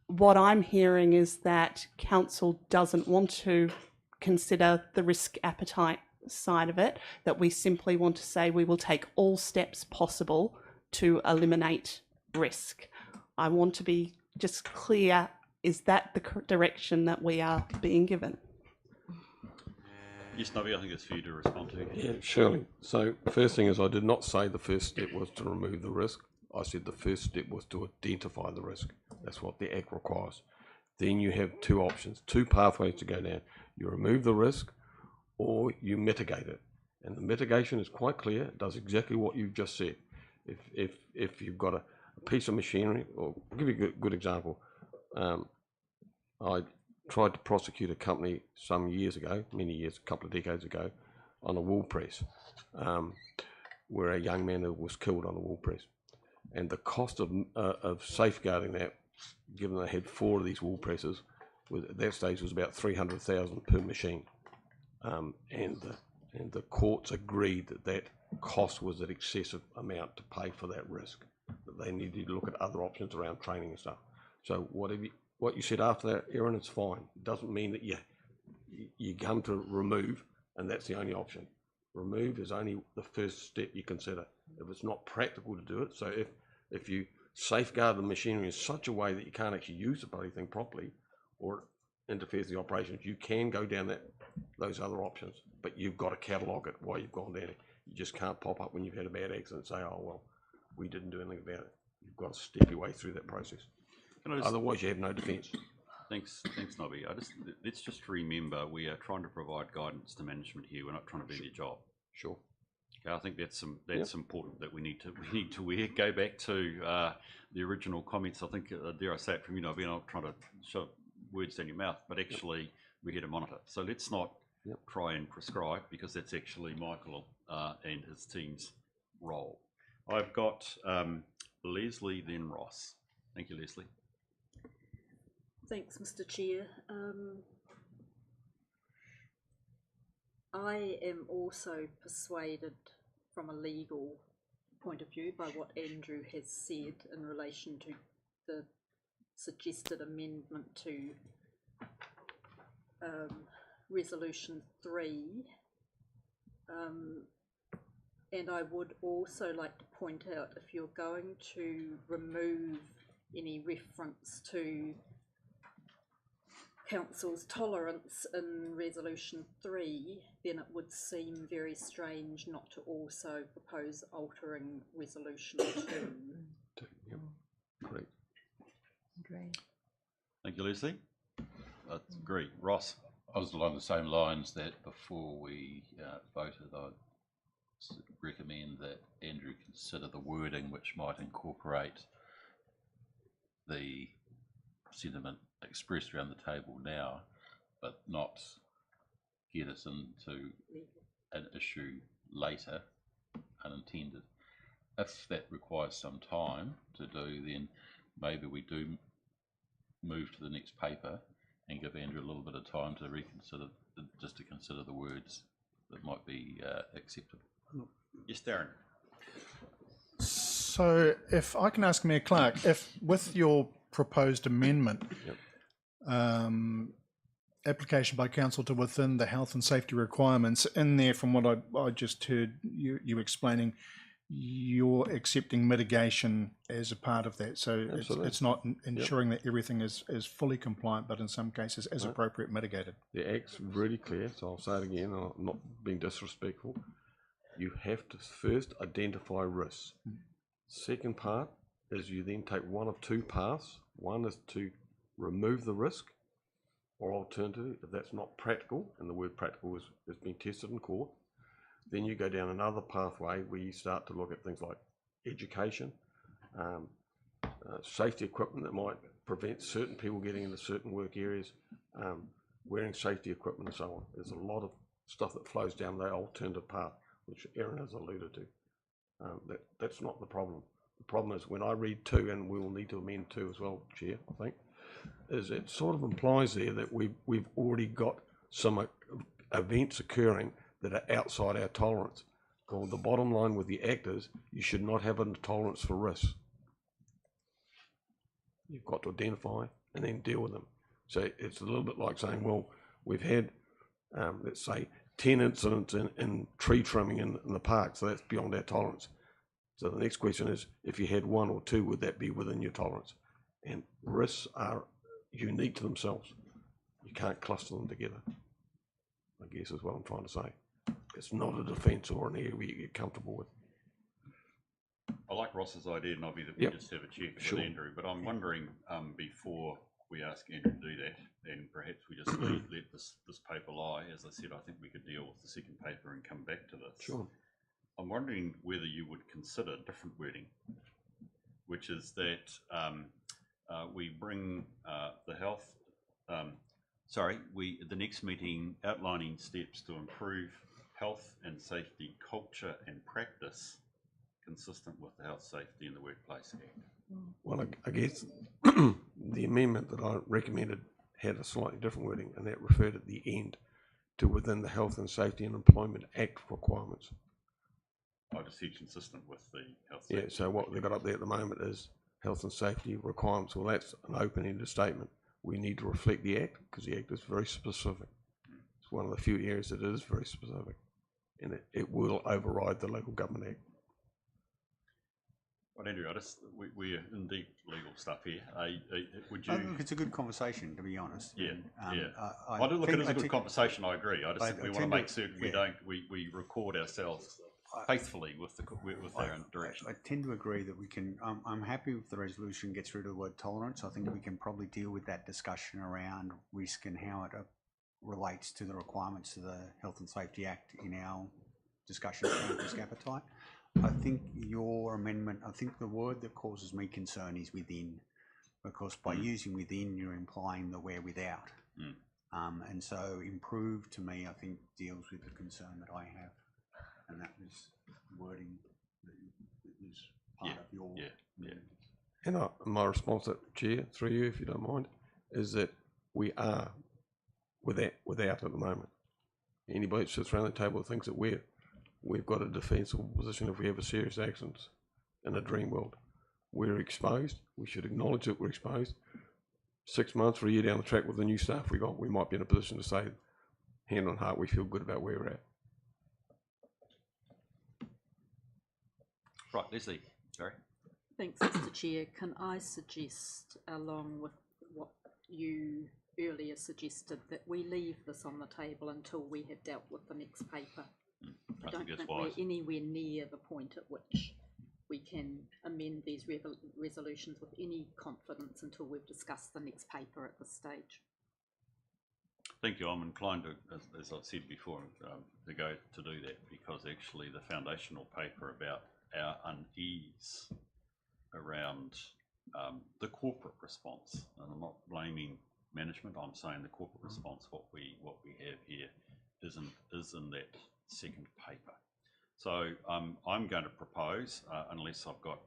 What I'm hearing is that Council doesn't want to consider the risk appetite side of it, that we simply want to say we will take all steps possible to eliminate risk. I want to be just clear, is that the direction that we are being given? Yes, Nobby, I think it's for you to respond to. Yeah, surely. So first thing is, I did not say the first step was to remove the risk. I said the first step was to identify the risk. That's what the Act requires. Then you have two options, two pathways to go down. You remove the risk, or you mitigate it, and the mitigation is quite clear. It does exactly what you've just said. If you've got a piece of machinery, or I'll give you a good example. I tried to prosecute a company some years ago, many years, a couple of decades ago, on a wool press, where a young man was killed on a wool press, and the cost of safeguarding that, given they had 4 of these wool presses, at that stage was about $300,000 per machine. And and the courts agreed that that cost was an excessive amount to pay for that risk. That they needed to look at other options around training and stuff. So what you said after that, Erin, it's fine. It doesn't mean that you come to remove and that's the only option. Remove is only the first step you consider. If it's not practical to do it, so if you safeguard the machinery in such a way that you can't actually use the bloody thing properly, or it interferes with the operations, you can go down those other options, but you've got to catalogue it while you've gone down it. You just can't pop up when you've had a bad accident and say, oh, well, we didn't do anything about it. You've got to step your way through that process. Otherwise, you have no defence. Thanks, Nobby. Let's just remember we are trying to provide guidance to management here. We're not trying to do their job. Sure. Okay, I think that's important that we need to wear. Go back to the original comments. I think dare I say it from you, Nobby, and I'm not trying to shove words down your mouth, but actually we're here to monitor. So let's not try and prescribe, because that's actually Michael and his team's role. I've got Leslie, then Ross. Thank you, Leslie. Thanks, Mr. Chair. I am also persuaded from a legal point of view by what Andrew has said in relation to the suggested amendment to Resolution 3. And I would also like to point out, if you're going to remove any reference to Council's tolerance in Resolution 3, then it would seem very strange not to also propose altering Resolution 2. Great. Great. Thank you, Leslie. That's great. Ross? I was along the same lines that before we voted, I'd recommend that Andrew consider the wording which might incorporate the sentiment expressed around the table now, but not get us into an issue later, unintended. If that requires some time to do, then maybe we do move to the next paper and give Andrew a little bit of time to reconsider, just to consider the words that might be acceptable. Yes, Darren. So if I can ask Mayor Clark, if with your proposed amendment, application by council to within the health and safety requirements, in there from what I just heard you explaining, you're accepting mitigation as a part of that. So it's not ensuring that everything is fully compliant, but in some cases as appropriate mitigated. The Act's really clear, so I'll say it again, I'm not being disrespectful. You have to first identify risks. Second part is you then take one of two paths. One is to remove the risk, or alternatively, if that's not practical, and the word practical has been tested in court, then you go down another pathway where you start to look at things like education, safety equipment that might prevent certain people getting into certain work areas, wearing safety equipment and so on. There's a lot of stuff that flows down that alternative path, which Erin has alluded to. That's not the problem. The problem is when I read 2, and we will need to amend 2 as well, Chair, I think, is it sort of implies there that we've already got some events occurring that are outside our tolerance. Well, the bottom line with the Act is you should not have a tolerance for risks. You've got to identify and then deal with them. So it's a little bit like saying, well, we've had, let's say, 10 incidents in tree trimming in the park, so that's beyond our tolerance. So the next question is, if you had 1 or 2, would that be within your tolerance? And risks are unique to themselves. You can't cluster them together, I guess is what I'm trying to say. It's not a defence or an area you get comfortable with. I like Ross's idea, Nobby, that we just have a check with Andrew, but I'm wondering before we ask Andrew to do that, and perhaps we just let this paper lie. As I said, I think we could deal with the second paper and come back to this. Sure. I'm wondering whether you would consider different wording, which is that we bring the health, the next meeting outlining steps to improve health and safety culture and practice consistent with the Health, Safety in the Workplace Act. Well, I guess the amendment that I recommended had a slightly different wording, and that referred at the end to within the Health and Safety and Employment Act requirements. I just said consistent with the health. Yeah, so what they've got up there at the moment is health and safety requirements. Well, that's an open-ended statement. We need to reflect the Act because the Act is very specific. It's one of the few areas that is very specific, and it will override the Local Government Act. Well, Andrew, we're in deep legal stuff here. Would you? Look, it's a good conversation, to be honest. Yeah, and, yeah. I do look, think it is a good conversation. I agree. I just think we want to make certain we record ourselves faithfully with our direction. I tend to agree that we can. I'm happy if the resolution gets rid of the word tolerance. I think we can probably deal with that discussion around risk and how it relates to the requirements of the Health and Safety Act in our discussion around risk appetite. I think your amendment, I think the word that causes me concern is within, because by using within, you're implying that we're without. And so improve to me, I think, deals with the concern that I have. And that was wording that is part of your... And my response, Chair, through you, if you don't mind, is that we are without at the moment. Anybody that sits around the table thinks that we've got a defensible position if we have a serious accident in a dream world. We're exposed. We should acknowledge that we're exposed. 6 months or a year down the track with the new staff we got, we might be in a position to say, hand on heart, we feel good about where we're at. Right, Leslie, sorry. Thanks, Mr. Chair. Can I suggest, along with what you earlier suggested, that we leave this on the table until we have dealt with the next paper? I don't think we're anywhere near the point at which we can amend these resolutions with any confidence until we've discussed the next paper at this stage. Thank you. I'm inclined to, as I've said before, to go to do that, because actually the foundational paper about our unease around the corporate response, and I'm not blaming management, I'm saying the corporate response, what we have here is in that second paper. So I'm going to propose, unless I've got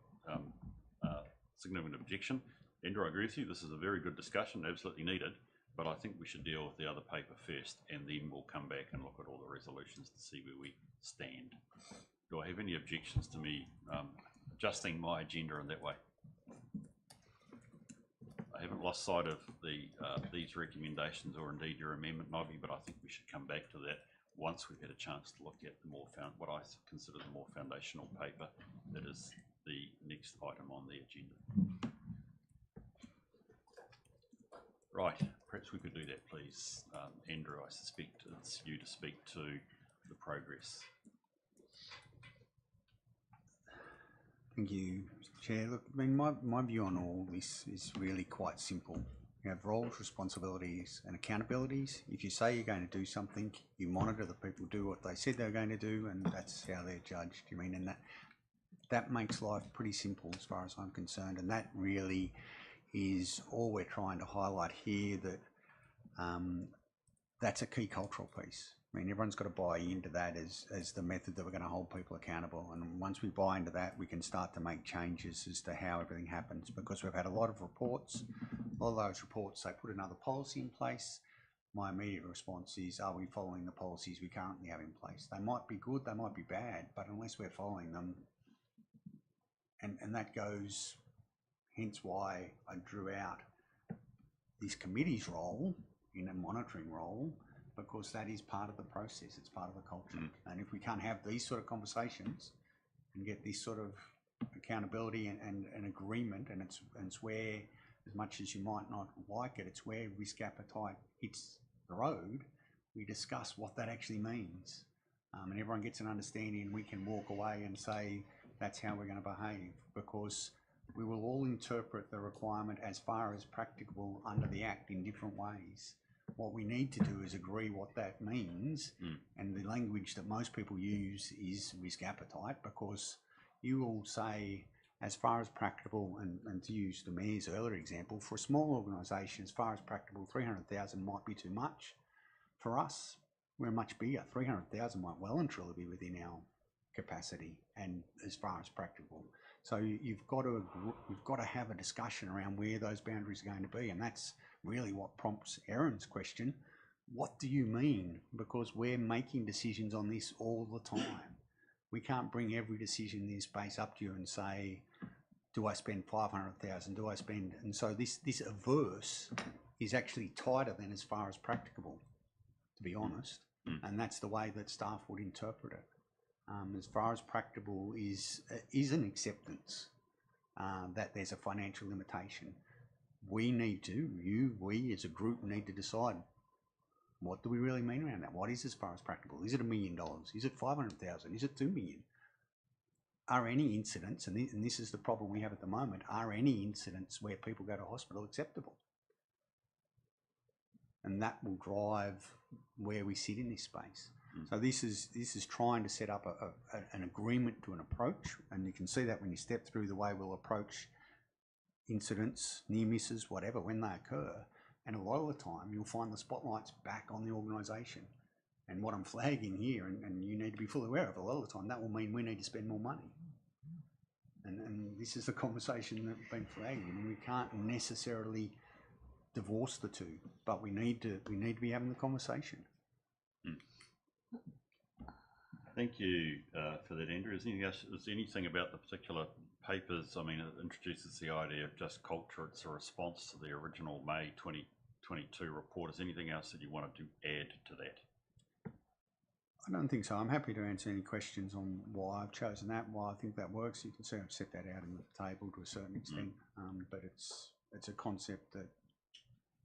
significant objection. Andrew, I agree with you, this is a very good discussion, absolutely needed, but I think we should deal with the other paper first, and then we'll come back and look at all the resolutions to see where we stand. Do I have any objections to me adjusting my agenda in that way? I haven't lost sight of these recommendations or indeed your amendment, Nobby, but I think we should come back to that once we've had a chance to look at the more what I consider the more foundational paper that is the next item on the agenda. Right, perhaps we could do that, please. Andrew, I suspect it's you to speak to the progress. Thank you, Mr. Chair. Look, I mean, my view on all this is really quite simple. You have roles, responsibilities and accountabilities. If you say you're going to do something, you monitor the people do what they said they're going to do, and that's how they're judged. I mean, and that makes life pretty simple as far as I'm concerned, and that really is all we're trying to highlight here, that that's a key cultural piece. I mean, everyone's got to buy into that as the method that we're going to hold people accountable. And once we buy into that, we can start to make changes as to how everything happens, because we've had a lot of reports. A lot of those reports, they put another policy in place. My immediate response is, are we following the policies we currently have in place? They might be good, they might be bad, but unless we're following them, and that goes, hence why I drew out this committee's role in a monitoring role, because that is part of the process, it's part of the culture. And if we can't have these sort of conversations and get this sort of accountability and agreement, and it's where, as much as you might not like it, it's where risk appetite hits the road, we discuss what that actually means. And everyone gets an understanding, and we can walk away and say, that's how we're going to behave, because we will all interpret the requirement as far as practicable under the Act in different ways. What we need to do is agree what that means, and the language that most people use is risk appetite, because you will say, as far as practicable, and to use the Mayor's earlier example, for a small organisation, as far as practicable, 300,000 might be too much. For us, we're much bigger. 300,000 might well and truly be within our capacity and as far as practicable. So you've got to have a discussion around where those boundaries are going to be, and that's really what prompts Erin's question. what do you mean? Because we're making decisions on this all the time. We can't bring every decision in this space up to you and say, do I spend 500,000? Do I spend? And so this averse is actually tighter than as far as practicable, to be honest. And that's the way that staff would interpret it. As far as practicable is an acceptance that there's a financial limitation. We need to, we as a group need to decide, what do we really mean around that? What is as far as practicable? Is it $1 million? Is it 500,000? Is it 2 million? Are any incidents, and this is the problem we have at the moment, are any incidents where people go to hospital acceptable? And that will drive where we sit in this space. So this is trying to set up an agreement to an approach, and you can see that when you step through the way we'll approach incidents, near misses, whatever, when they occur. And a lot of the time you'll find the spotlight's back on the organisation. And what I'm flagging here, and you need to be fully aware of, a lot of the time that will mean we need to spend more money. And this is the conversation that we've been flagging. I mean, we can't necessarily divorce the two, but we need to be having the conversation. Thank you for that, Andrew. Is there anything about the particular papers? I mean, it introduces the idea of just culture. It's a response to the original May 2022 report. Is there anything else that you wanted to add to that? I don't think so. I'm happy to answer any questions on why I've chosen that, why I think that works. You can see I've set that out in the table to a certain extent, but it's a concept that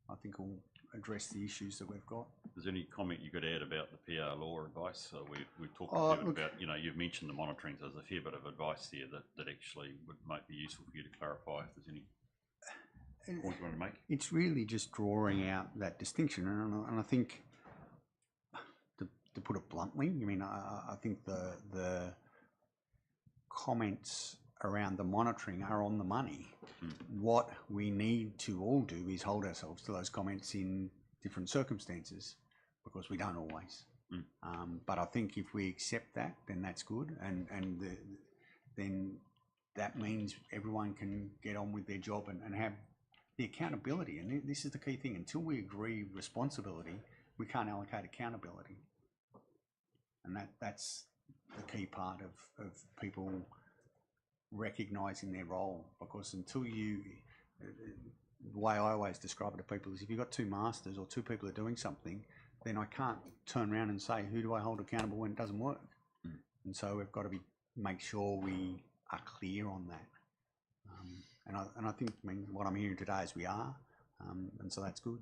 I think will address the issues that we've got. Is there any comment you could add about the PR law advice? We've talked about, you've mentioned the monitoring, so there's a fair bit of advice there that actually might be useful for you to clarify if there's any point you want to make. It's really just drawing out that distinction, and I think, to put it bluntly, I mean, I think the comments around the monitoring are on the money. What we need to all do is hold ourselves to those comments in different circumstances, because we don't always. But I think if we accept that, then that's good, and then that means everyone can get on with their job and have the accountability. And this is the key thing. Until we agree responsibility, we can't allocate accountability. And that's the key part of people recognising their role, because until the way I always describe it to people is, if you've got two masters or two people are doing something, then I can't turn around and say, who do I hold accountable when it doesn't work? And so we've got to make sure we are clear on that. And I think, I mean, what I'm hearing today is we are, and so that's good.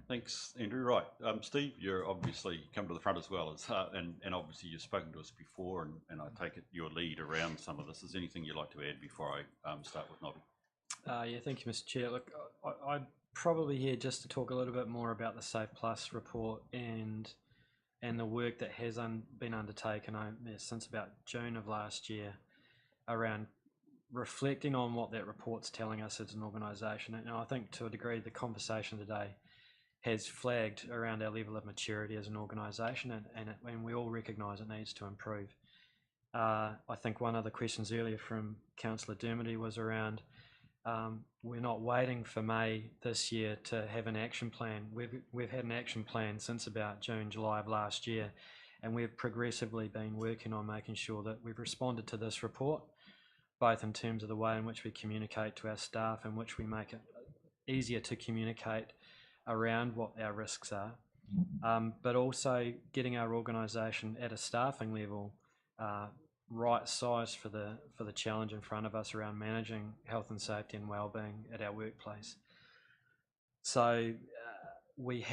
Thanks, Andrew. Right, Steve, you're obviously come to the front as well, and obviously you've spoken to us before, and I take it your lead around some of this. Is there anything you'd like to add before I start with Nobby? Yeah, thank you, Mr. Chair. Look, I'm probably here just to talk a little bit more about the Safe Plus report and the work that has been undertaken since about June of last year around reflecting on what that report's telling us as an organisation. And I think to a degree the conversation today has flagged around our level of maturity as an organisation, and we all recognise it needs to improve. I think one of the questions earlier from Councillor Dermody was around we're not waiting for May this year to have an action plan. We've had an action plan since about June, July of last year, and we've progressively been working on making sure that we've responded to this report, both in terms of the way in which we communicate to our staff, in which we make it easier to communicate around what our risks are, but also getting our organisation at a staffing level right sized for the challenge in front of us around managing health and safety and wellbeing at our workplace. So we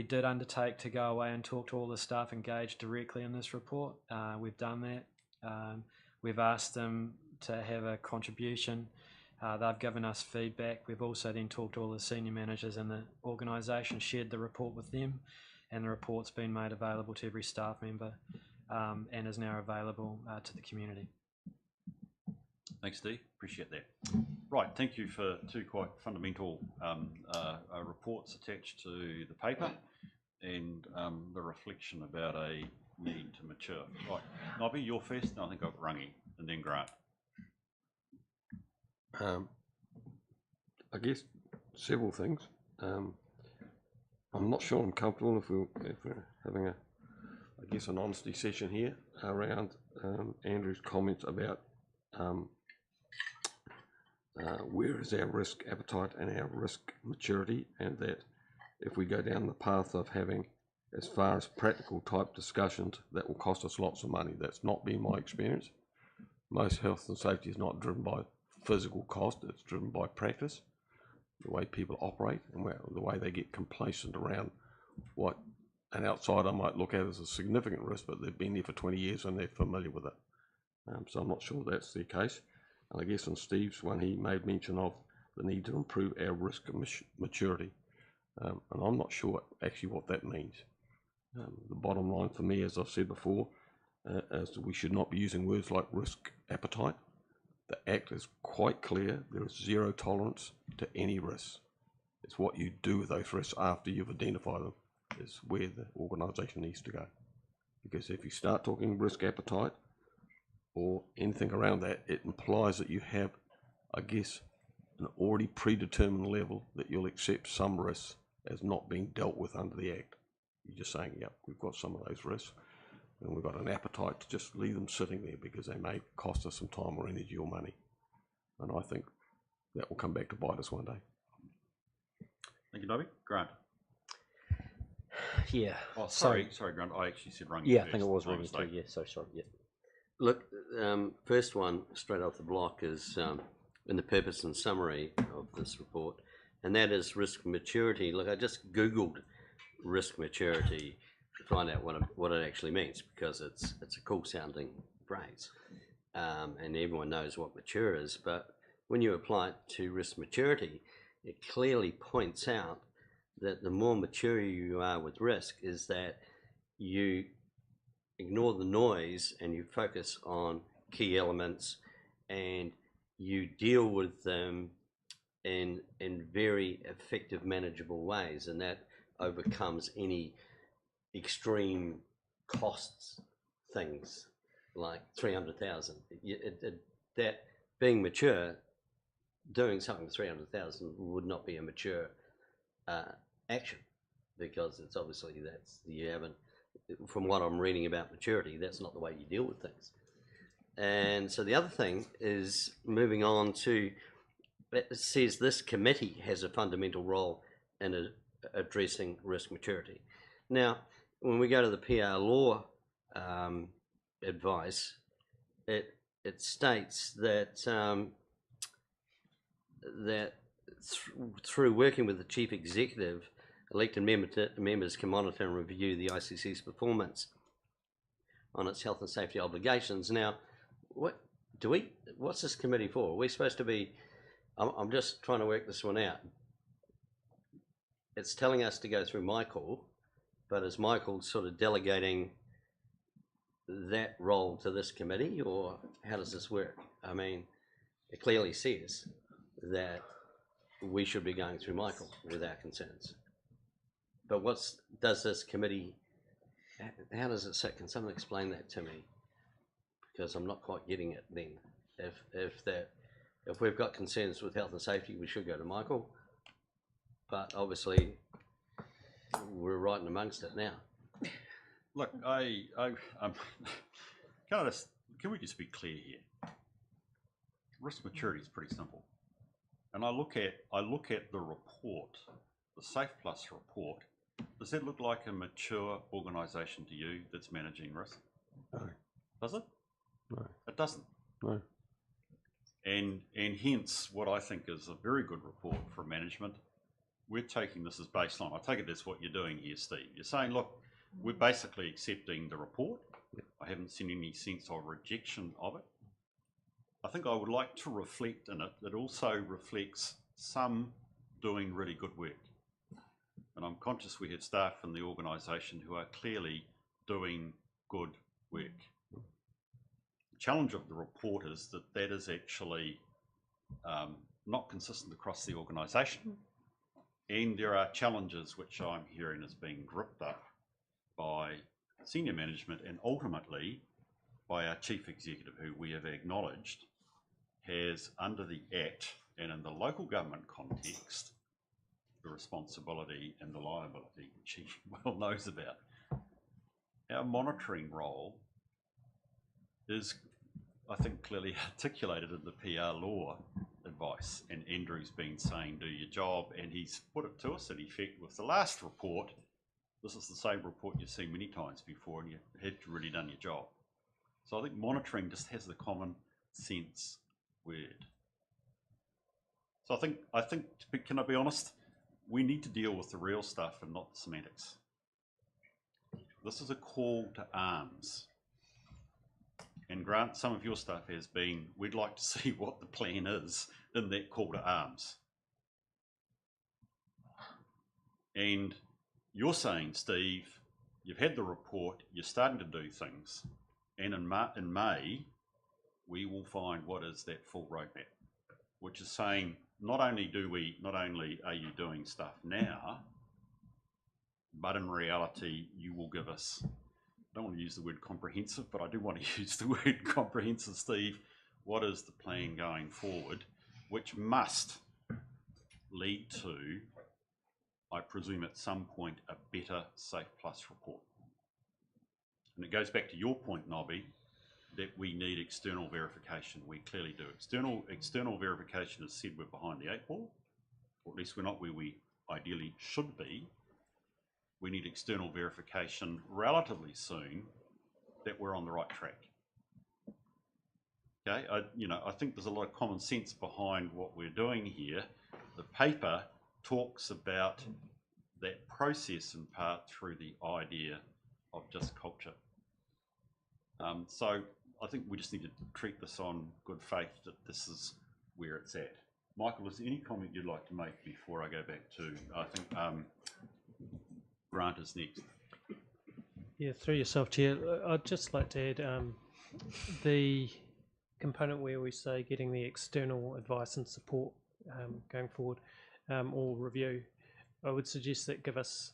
did undertake to go away and talk to all the staff engaged directly in this report. We've done that. We've asked them to have a contribution. They've given us feedback. We've also then talked to all the senior managers in the organisation, shared the report with them, and the report's been made available to every staff member and is now available to the community. Thanks, Steve. Appreciate that. Right, thank you for two quite fundamental reports attached to the paper and the reflection about a need to mature. Right, Nobby, you're first, and I think I've got Rangi, and then Grant. I guess several things. I'm not sure I'm comfortable if we're having I guess an honesty session here around Andrew's comments about where is our risk appetite and our risk maturity, and that if we go down the path of having as far as practical type discussions, that will cost us lots of money. That's not been my experience. Most health and safety is not driven by physical cost, it's driven by practice, the way people operate and the way they get complacent around what an outsider might look at as a significant risk, but they've been there for 20 years and they're familiar with it. So I'm not sure that's the case. And I guess in Steve's one, he made mention of the need to improve our risk maturity. And I'm not sure actually what that means. The bottom line for me, as I've said before, is we should not be using words like risk appetite. The Act is quite clear. There is zero tolerance to any risks. It's what you do with those risks after you've identified them is where the organisation needs to go. Because if you start talking risk appetite or anything around that, it implies that you have, I guess, an already predetermined level that you'll accept some risks as not being dealt with under the Act. You're just saying, yep, we've got some of those risks and we've got an appetite to just leave them sitting there because they may cost us some time or energy or money. And I think that will come back to bite us one day. Thank you, Dobby. Grant. Yeah. Oh, sorry, Grant. I actually said Rungy. Yeah, first. I think it was My Rungy mistake. too. Yeah, so sorry. Yeah. Look, first one straight off the block is in the purpose and summary of this report, and that is risk maturity. Look, I just Googled risk maturity to find out what it actually means, because it's a cool sounding phrase, and everyone knows what mature is. But when you apply it to risk maturity, it clearly points out that the more mature you are with risk is that you ignore the noise and you focus on key elements and you deal with them in very effective, manageable ways, and that overcomes any extreme costs things like 300,000. That being mature, doing something for 300,000 would not be a mature action, because it's obviously you haven't. From what I'm reading about maturity, that's not the way you deal with things. And so the other thing is moving on to, it says this committee has a fundamental role in addressing risk maturity. Now, when we go to the PR law advice, it states that through working with the chief executive, elected members can monitor and review the ICC's performance on its health and safety obligations. Now, what's this committee for? Are we supposed to be, I'm just trying to work this one out. It's telling us to go through Michael, but is Michael sort of delegating that role to this committee, or how does this work? I mean, it clearly says that we should be going through Michael with our concerns. But does this committee, how does it sit? Can someone explain that to me? Because I'm not quite getting it then. If we've got concerns with health and safety, we should go to Michael. But obviously, we're right in amongst it now. Look, can we just be clear here? Risk maturity is pretty simple. And I look at the report, the Safe Plus report. Does that look like a mature organisation to you that's managing risk? No. Does it? No. It doesn't. No. And hence what I think is a very good report for management. We're taking this as baseline. I take it that's what you're doing here, Steve. You're saying, look, we're basically accepting the report. I haven't seen any sense of rejection of it. I think I would like to reflect in it that also reflects some doing really good work. And I'm conscious we have staff in the organisation who are clearly doing good work. The challenge of the report is that is actually not consistent across the organisation. And there are challenges which I'm hearing as being gripped up by senior management and ultimately by our chief executive, who we have acknowledged has, under the Act and in the local government context, the responsibility and the liability, which he well knows about. Our monitoring role is, I think, clearly articulated in the PR law advice, and Andrew's been saying do your job, and he's put it to us in effect with the last report. This is the same report you've seen many times before, and you had really done your job. So I think monitoring just has the common sense word. So I think, can I be honest? We need to deal with the real stuff and not the semantics. This is a call to arms. And Grant, some of your stuff has been, we'd like to see what the plan is in that call to arms. And you're saying, Steve, you've had the report, you're starting to do things, and in May, we will find what is that full roadmap, which is saying, not only are you doing stuff now, but in reality, you will give us, I don't want to use the word comprehensive, but I do want to use the word comprehensive, Steve. What is the plan going forward, which must lead to, I presume at some point, a better Safe Plus report. And it goes back to your point, Nobby, that we need external verification. We clearly do. External verification has said we're behind the 8 ball, or at least we're not where we ideally should be. We need external verification relatively soon that we're on the right track. Okay, I think there's a lot of common sense behind what we're doing here. The paper talks about that process in part through the idea of just culture. So I think we just need to treat this on good faith that this is where it's at. Michael, is there any comment you'd like to make before I go back to, I think Grant is next. Yeah, through yourself, Chair. I'd just like to add the component where we say getting the external advice and support going forward or review. I would suggest that give us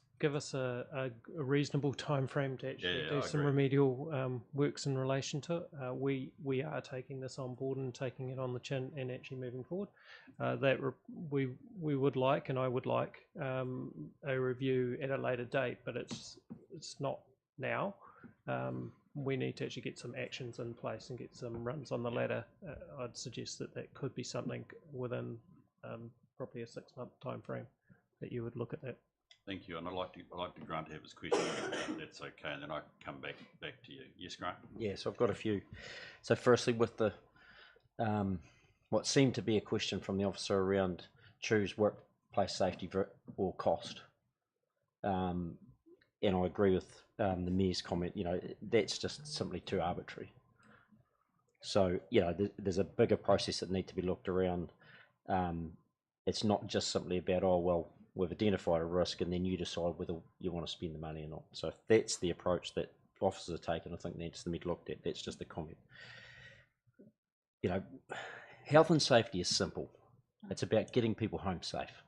a reasonable time frame to actually do some remedial works in relation to it. We are taking this on board and taking it on the chin and actually moving forward. We would like, and I would like, a review at a later date, but it's not now. We need to actually get some actions in place and get some runs on the ladder. I'd suggest that could be something within probably a 6-month time frame that you would look at that. Thank you, and I'd like to Grant have his question, if that's okay, and then I come back to you. Yes, Grant? Yes, I've got a few. So firstly, with the what seemed to be a question from the officer around choose workplace safety or cost, and I agree with the Mayor's comment, that's just simply too arbitrary. So, there's a bigger process that needs to be looked around. It's not just simply about, oh, well, we've identified a risk and then you decide whether you want to spend the money or not. So if that's the approach that officers are taking, I think that's to be looked at. That's just a comment. Health and safety is simple. It's about getting people home safe.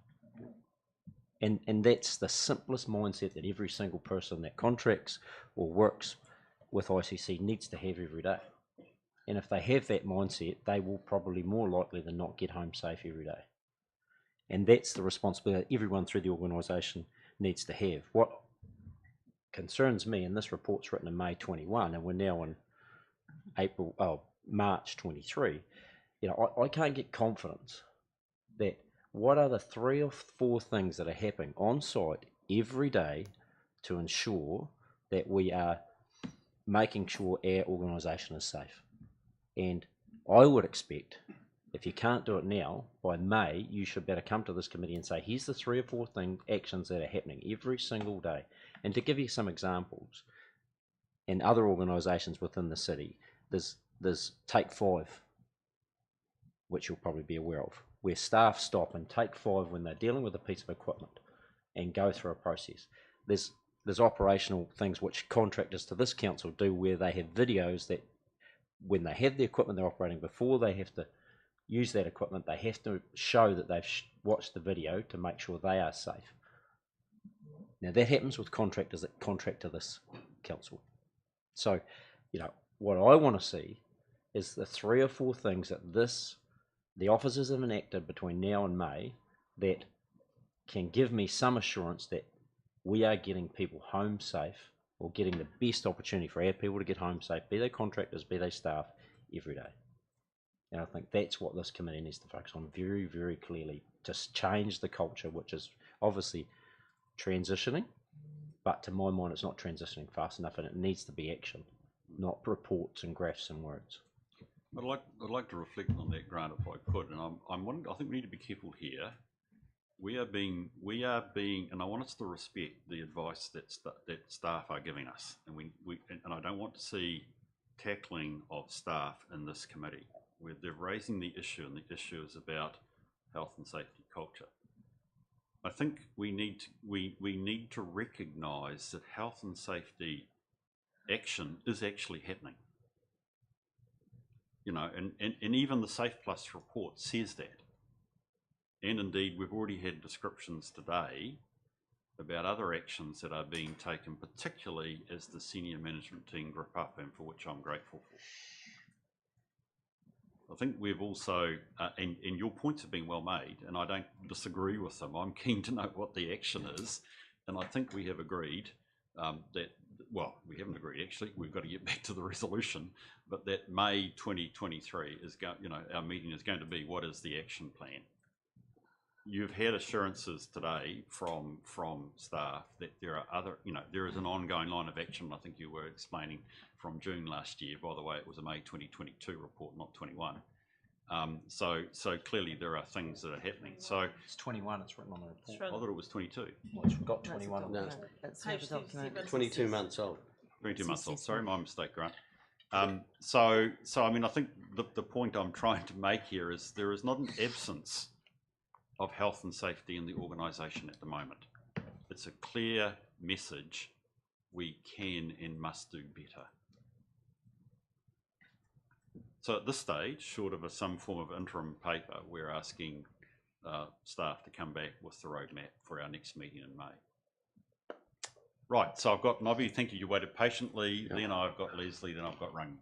And that's the simplest mindset that every single person that contracts or works with ICC needs to have every day. And if they have that mindset, they will probably more likely than not get home safe every day. And that's the responsibility everyone through the organisation needs to have. What concerns me, and this report's written in May 21, and we're now in March 23, I can't get confidence that what are the 3 or 4 things that are happening on site every day to ensure that we are making sure our organisation is safe. And I would expect, if you can't do it now, by May, you should better come to this committee and say, here's the 3 or 4 actions that are happening every single day. And to give you some examples, in other organisations within the city, there's Take 5, which you'll probably be aware of, where staff stop and take 5 when they're dealing with a piece of equipment and go through a process. There's operational things which contractors to this council do where they have videos that when they have the equipment they're operating, before they have to use that equipment, they have to show that they've watched the video to make sure they are safe. Now that happens with contractors that contract to this council. So, what I want to see is the 3 or 4 things that the officers have enacted between now and May that can give me some assurance that we are getting people home safe, or getting the best opportunity for our people to get home safe, be they contractors, be they staff, every day. And I think that's what this committee needs to focus on very, very clearly, to change the culture, which is obviously transitioning, but to my mind it's not transitioning fast enough, and it needs to be action, not reports and graphs and words. I'd like to reflect on that, Grant, if I could, and I think we need to be careful here. We are being, and I want us to respect the advice that staff are giving us, and I don't want to see tackling of staff in this committee where they're raising the issue, and the issue is about health and safety culture. I think we need to recognise that health and safety action is actually happening. You know, and even the Safe Plus report says that. And indeed, we've already had descriptions today about other actions that are being taken, particularly as the senior management team grip up, and for which I'm grateful for. I think we've also, and your points have been well made, and I don't disagree with them. I'm keen to know what the action is, and I think we have agreed that, well, we haven't agreed actually, we've got to get back to the resolution, but that May 2023 is going, you know, our meeting is going to be, what is the action plan? You've had assurances today from staff that there are other, you know, there is an ongoing line of action. I think you were explaining from June last year. By the way, it was a May 2022 report, not 21. So clearly there are things that are happening. So it's 21. It's written on the report. I thought it was 22. Well, it's got 21 on No, the 22 months old. 22 months old. Sorry, my mistake, Grant. So I mean, I think the point I'm trying to make here is there is not an absence of health and safety in the organisation at the moment. It's a clear message: we can and must do better. So at this stage, short of some form of interim paper, we're asking staff to come back with the roadmap for our next meeting in May. Right, so I've got Nobby, thank you, you waited patiently, then I've got Leslie, then I've got Rungy.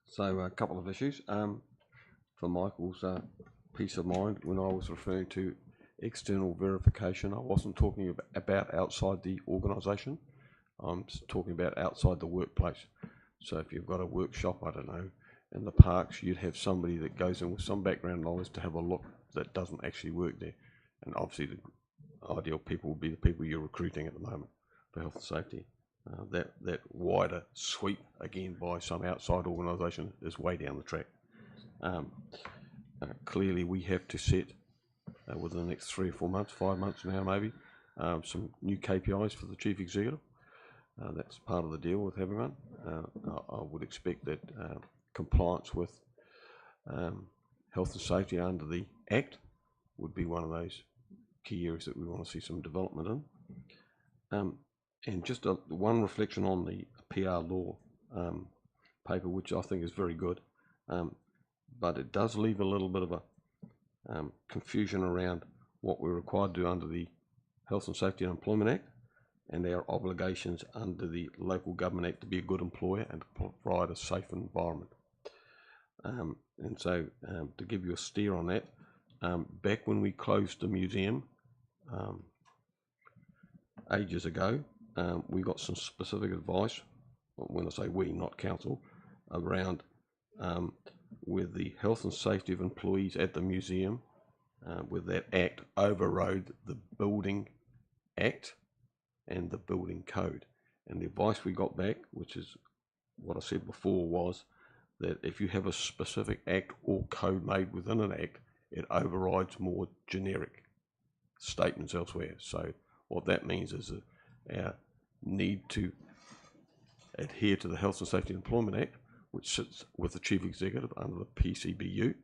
So a couple of issues. For Michael's peace of mind, when I was referring to external verification, I wasn't talking about outside the organisation. I'm talking about outside the workplace. So if you've got a workshop, I don't know, in the parks, you'd have somebody that goes in with some background knowledge to have a look that doesn't actually work there. And obviously the ideal people would be the people you're recruiting at the moment for health and safety. That wider sweep, again, by some outside organisation is way down the track. Clearly we have to set, within the next 3 or 4 months, 5 months now maybe, some new KPIs for the Chief Executive. That's part of the deal with having one. I would expect that compliance with health and safety under the Act would be one of those key areas that we want to see some development in. And just one reflection on the PR law paper, which I think is very good, but it does leave a little bit of a confusion around what we're required to do under the Health and Safety and Employment Act and our obligations under the Local Government Act to be a good employer and to provide a safe environment. And so to give you a steer on that, back when we closed the museum ages ago, we got some specific advice, when I say we, not council, around with the health and safety of employees at the museum, with that act overrode the Building Act and the Building Code. And the advice we got back, which is what I said before, was that if you have a specific act or code made within an act, it overrides more generic statements elsewhere. So what that means is that our need to adhere to the Health and Safety and Employment Act, which sits with the Chief Executive under the PCBU.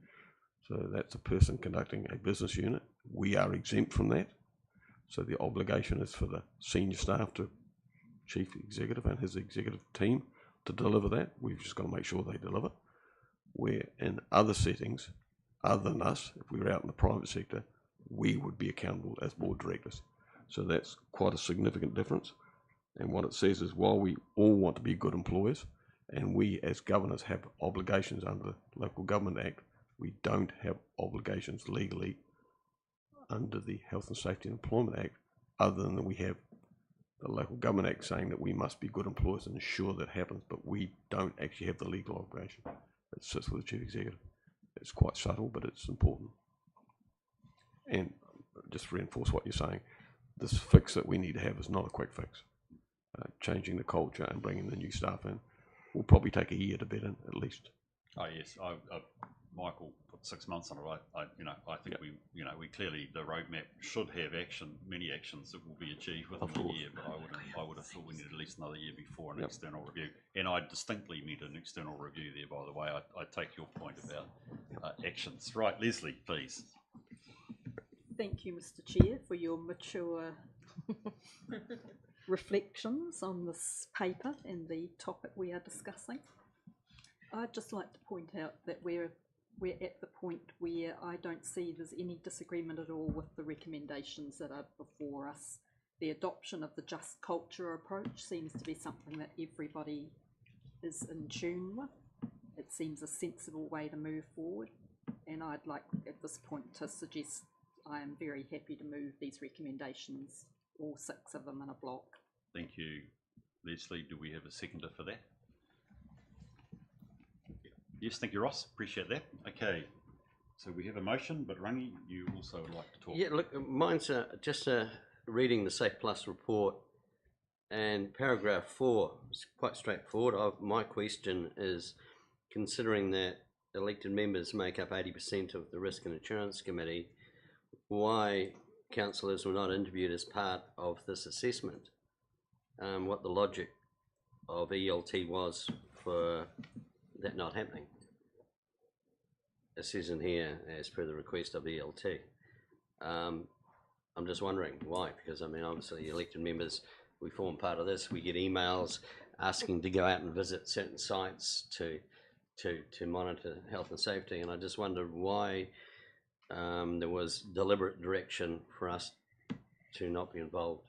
So that's a person conducting a business unit. We are exempt from that. So the obligation is for the senior staff to Chief Executive and his executive team to deliver that. We've just got to make sure they deliver. Where in other settings, other than us, if we were out in the private sector, we would be accountable as board directors. So that's quite a significant difference. And what it says is, while we all want to be good employers, and we as governors have obligations under the Local Government Act, we don't have obligations legally under the Health and Safety and Employment Act, other than that we have the Local Government Act saying that we must be good employers and ensure that happens, but we don't actually have the legal obligation. It sits with the Chief Executive. It's quite subtle, but it's important. And just to reinforce what you're saying, this fix that we need to have is not a quick fix. Changing the culture and bringing the new staff in will probably take a year to bed in, at least. Oh yes, Michael put 6 months on it. I think we clearly, the roadmap should have many actions that will be achieved within the year. But I would have thought we needed at least another year before an external review. And I distinctly meant an external review there. By the way, I take your point about actions. Right, Leslie, please. Thank you, Mr. Chair, for your mature reflections on this paper and the topic we are discussing. I'd just like to point out that we're at the point where I don't see there's any disagreement at all with the recommendations that are before us. The adoption of the just culture approach seems to be something that everybody is in tune with. It seems a sensible way to move forward, and I'd like at this point to suggest I am very happy to move these recommendations, all 6 of them in a block. Thank you, Leslie. Do we have a seconder for that? Yes, thank you, Ross. Appreciate that. Okay, so we have a motion, but Rangi, you also would like to talk. Yeah, look, mine's just reading the Safe Plus report, and paragraph 4 is quite straightforward. My question is, considering that elected members make up 80% of the Risk and Insurance Committee, why councillors were not interviewed as part of this assessment? What the logic of ELT was for that not happening. It says in here, as per the request of ELT. I'm just wondering why, because I mean, obviously elected members, we form part of this, we get emails asking to go out and visit certain sites to monitor health and safety, and I just wondered why there was deliberate direction for us to not be involved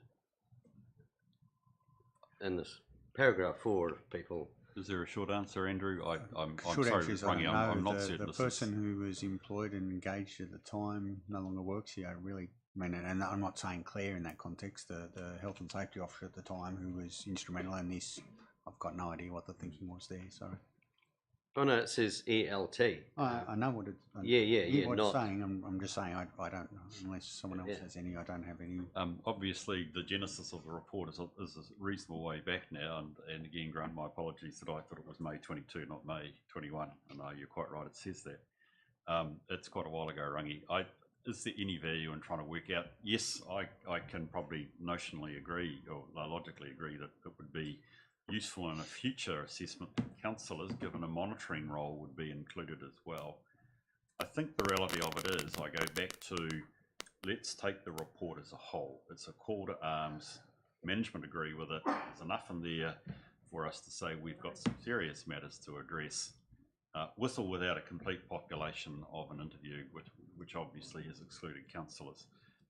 in this. Paragraph 4, people. Is there a short answer, Andrew? I'm Short sorry, answer is Rangi, I'm not certain. The person who was employed and engaged at the time no longer works here. Really, I mean, and I'm not saying Claire in that context. The health and safety officer at the time who was instrumental in this, I've got no idea what the thinking was there. Sorry. Oh no, it says ELT. I know what it's. Yeah. What not it's saying. I'm just saying I don't know unless someone else has any. I don't have any. Obviously, the genesis of the report is a reasonable way back now, and again, grant my apologies that I thought it was May 22, not May 21. And you're quite right, it says that. It's quite a while ago, Rangi. Is there any value in trying to work out? Yes, I can probably notionally agree or logically agree that it would be useful in a future assessment that councillors, given a monitoring role, would be included as well. I think the reality of it is, I go back to, let's take the report as a whole. It's a call to arms. Management agree with it. There's enough in there for us to say we've got some serious matters to address, with or without a complete population of an interview, which obviously has excluded councillors.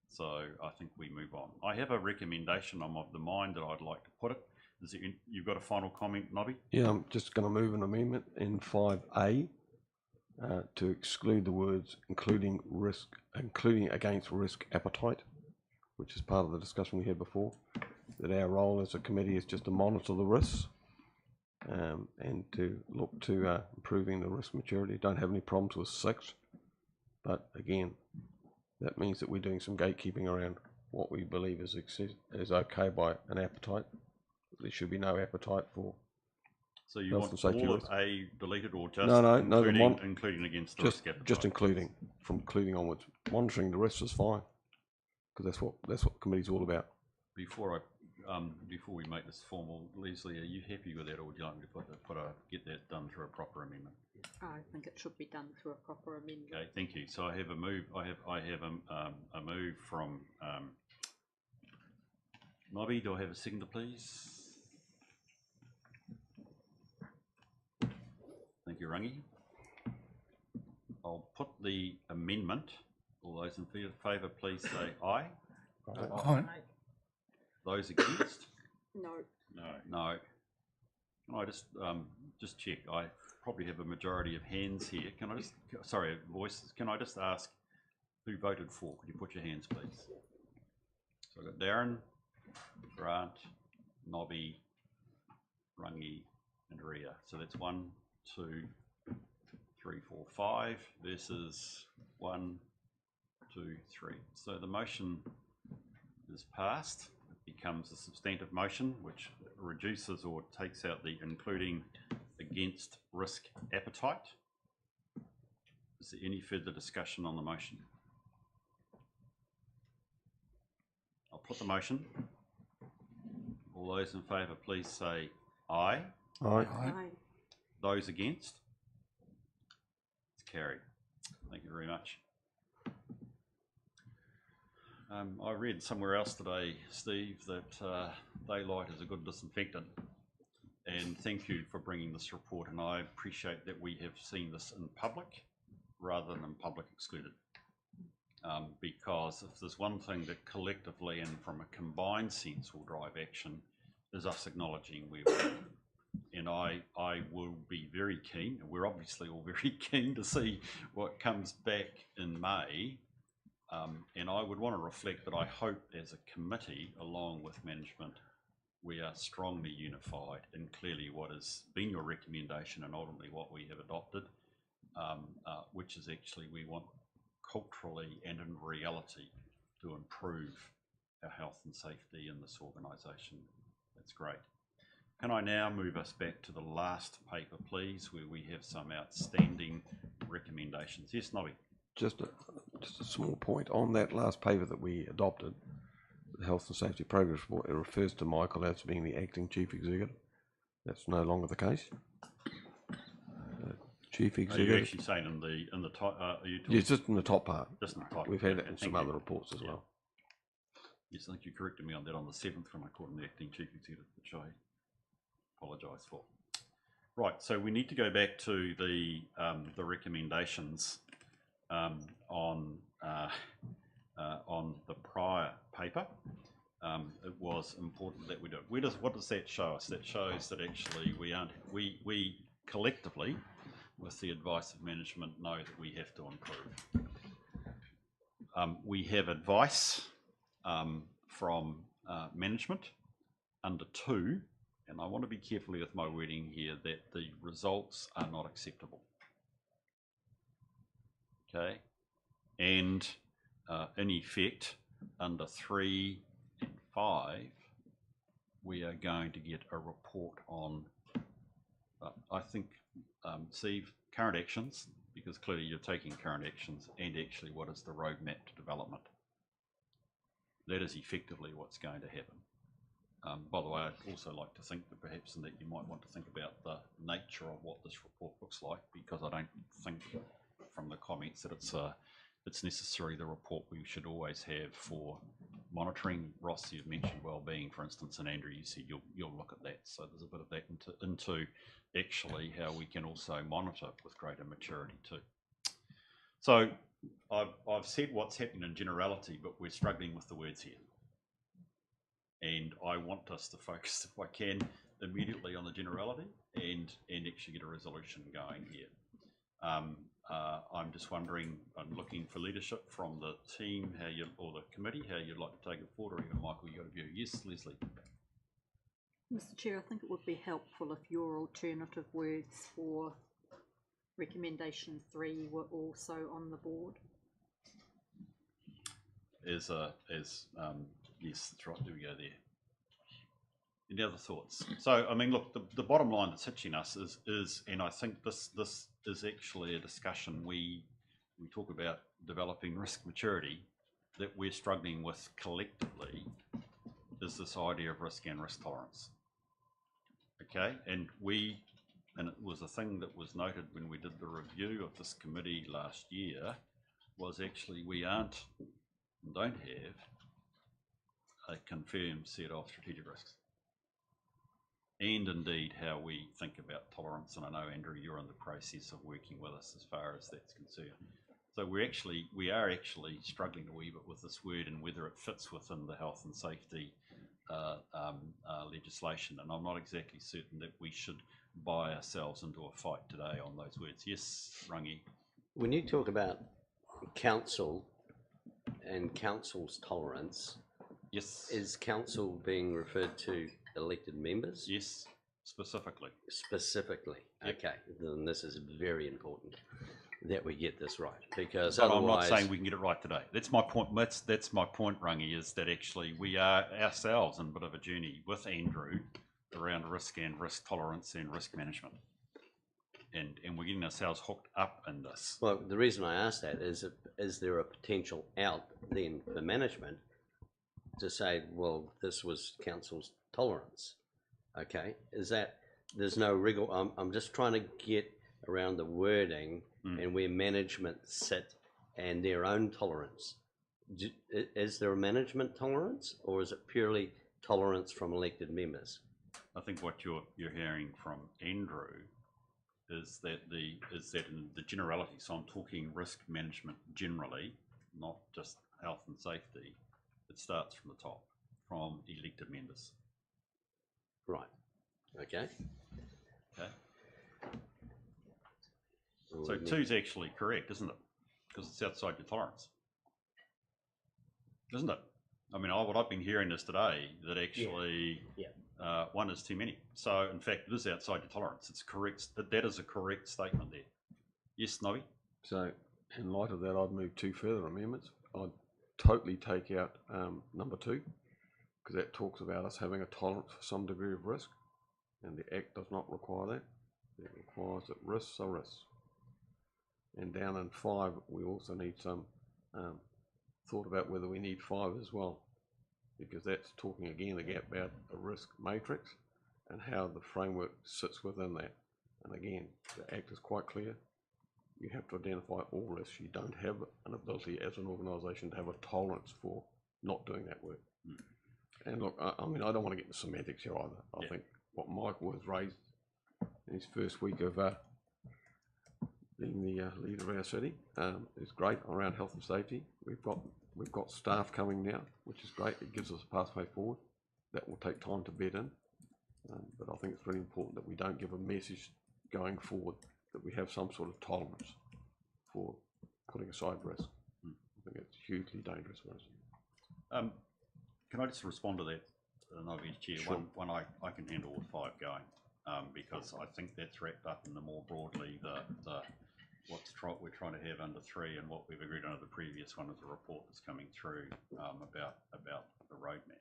So I think we move on. I have a recommendation. I'm of the mind that I'd like to put it. You've got a final comment, Nobby? Yeah, I'm just going to move an amendment in 5A to exclude the words including against risk appetite, which is part of the discussion we had before, that our role as a committee is just to monitor the risks and to look to improving the risk maturity. Don't have any problems with 6, but again, that means that we're doing some gatekeeping around what we believe is okay by an appetite. There should be no appetite for. So you want all of A deleted, or just including against the risk appetite? Just including, from including onwards. Monitoring the risks is fine, because that's what the committee's all about. Before we make this formal, Leslie, are you happy with that, or would you like me to get that done through a proper amendment? I think it should be done through a proper amendment. Okay, thank you. So I have a move. I have a move from Nobby. Do I have a seconder, please? Thank you, Rangi. I'll put the amendment. All those in favour, please say aye. Aye. Those against? No. No. Can I just check? I probably have a majority of hands here. Can I just, sorry, voices. Can I just ask Who voted for? Could you put your hands, please? So I've got Darren, Grant, Nobby, Rangi, and Ria. So that's 1, 2, 3, 4, 5 versus 1, 2, 3. So the motion is passed. It becomes a substantive motion which reduces or takes out the including against risk appetite. Is there any further discussion on the motion? I'll put the motion. All those in favour, please say aye. Aye. Aye. Those against? It's carried. Thank you very much. I read somewhere else today, Steve, that daylight is a good disinfectant. And thank you for bringing this report. And I appreciate that we have seen this in public rather than in public excluded. Because if there's one thing that collectively and from a combined sense will drive action is us acknowledging where we're. And I will be very keen, and we're obviously all very keen to see what comes back in May. And I would want to reflect that I hope as a committee, along with management, we are strongly unified in clearly what has been your recommendation and ultimately what we have adopted, which is actually we want culturally and in reality to improve our health and safety in this organisation. That's great. Can I now move us back to the last paper, please, where we have some outstanding recommendations? Yes, Nobby. Just a small point on that last paper that we adopted, the Health and Safety Progress Report. It refers to Michael as being the acting chief executive. That's no longer the case. Chief executive. Are you actually saying in the top? Are you talking? Yes, just in the top part. Just in the top. We've had Okay, it in thank some you. other reports as well. Yes, I think you corrected me on that on the 7th when I called him the acting chief executive, which I apologise for. Right, so we need to go back to the recommendations on the prior paper. It was important that we do it. What does that show us? That shows that actually we collectively, with the advice of management, know that we have to improve. We have advice from management under 2, and I want to be careful with my wording here, that the results are not acceptable. Okay, and in effect, under 3 and 5, we are going to get a report on, I think, Steve, current actions, because clearly you're taking current actions, and actually what is the roadmap to development. That is effectively what's going to happen. By the way, I'd also like to think that perhaps in that you might want to think about the nature of what this report looks like, because I don't think from the comments that it's necessarily the report we should always have for monitoring. Ross, you've mentioned wellbeing, for instance, and Andrew, you said you'll look at that. So there's a bit of that into actually how we can also monitor with greater maturity too. So I've said what's happening in generality, but we're struggling with the words here. And I want us to focus, if I can, immediately on the generality and actually get a resolution going here. I'm just wondering, I'm looking for leadership from the team, or the committee, how you'd like to take it forward, or even Michael, you got a view? Yes, Leslie. Mr. Chair, I think it would be helpful if your alternative words for recommendation 3 were also on the board. Yes, that's right. There we go there. Any other thoughts? So, I mean, look, the bottom line that's hitching us is, and I think this is actually a discussion we talk about developing risk maturity that we're struggling with collectively, is this idea of risk and risk tolerance. Okay, and it was a thing that was noted when we did the review of this committee last year, was actually we don't have a confirmed set of strategic risks. And indeed how we think about tolerance, and I know, Andrew, you're in the process of working with us as far as that's concerned. So we are actually struggling a wee bit with this word and whether it fits within the health and safety legislation, and I'm not exactly certain that we should buy ourselves into a fight today on those words. Yes, Rangi. When you talk about council and council's tolerance, Yes. is council being referred to elected members? Yes, specifically. Specifically, Yep. okay, then this is very important that we get this right, because But I'm not otherwise. saying we can get it right today. That's my point. That's my point, Rangi, is that actually we are ourselves in a bit of a journey with Andrew around risk and risk tolerance and risk management. And we're getting ourselves hooked up in this. Well, the reason I ask that is there a potential out then for management to say, well, this was council's tolerance? Okay, is that, there's no wriggle, I'm just trying to get around the wording and where management sit and their own tolerance. Is there a management tolerance, or is it purely tolerance from elected members? I think what you're hearing from Andrew is that in the generality, so I'm talking risk management generally, not just health and safety, it starts from the top, from elected members. Right, okay. Okay. So two's actually correct, isn't it? Because it's outside your tolerance, isn't it? I mean, what I've been hearing is today that actually one is too many. So in fact, it is outside your tolerance. It's correct. That is a correct statement there. Yes, Nobby? So in light of that, I'd move 2 further amendments. I'd totally take out number 2, because that talks about us having a tolerance for some degree of risk, and the Act does not require that. It requires that risks are risks. And down in 5, we also need some thought about whether we need 5 as well, because that's talking again about a risk matrix and how the framework sits within that. And again, the Act is quite clear. You have to identify all risks. You don't have an ability as an organisation to have a tolerance for not doing that work. And look, I mean, I don't want to get into semantics here either. I think what Michael has raised in his first week of being the leader of our city is great around health and safety. We've got staff coming now, which is great. It gives us a pathway forward. That will take time to bed in, but I think it's really important that we don't give a message going forward that we have some sort of tolerance for putting aside risk. I think it's hugely dangerous for us. Can I just respond to that, Nobby, Chair? Sure. One I can handle with 5 going, because I think that's wrapped up in the more broadly the we're trying to have under 3 and what we've agreed under the previous one is a report that's coming through about the roadmap.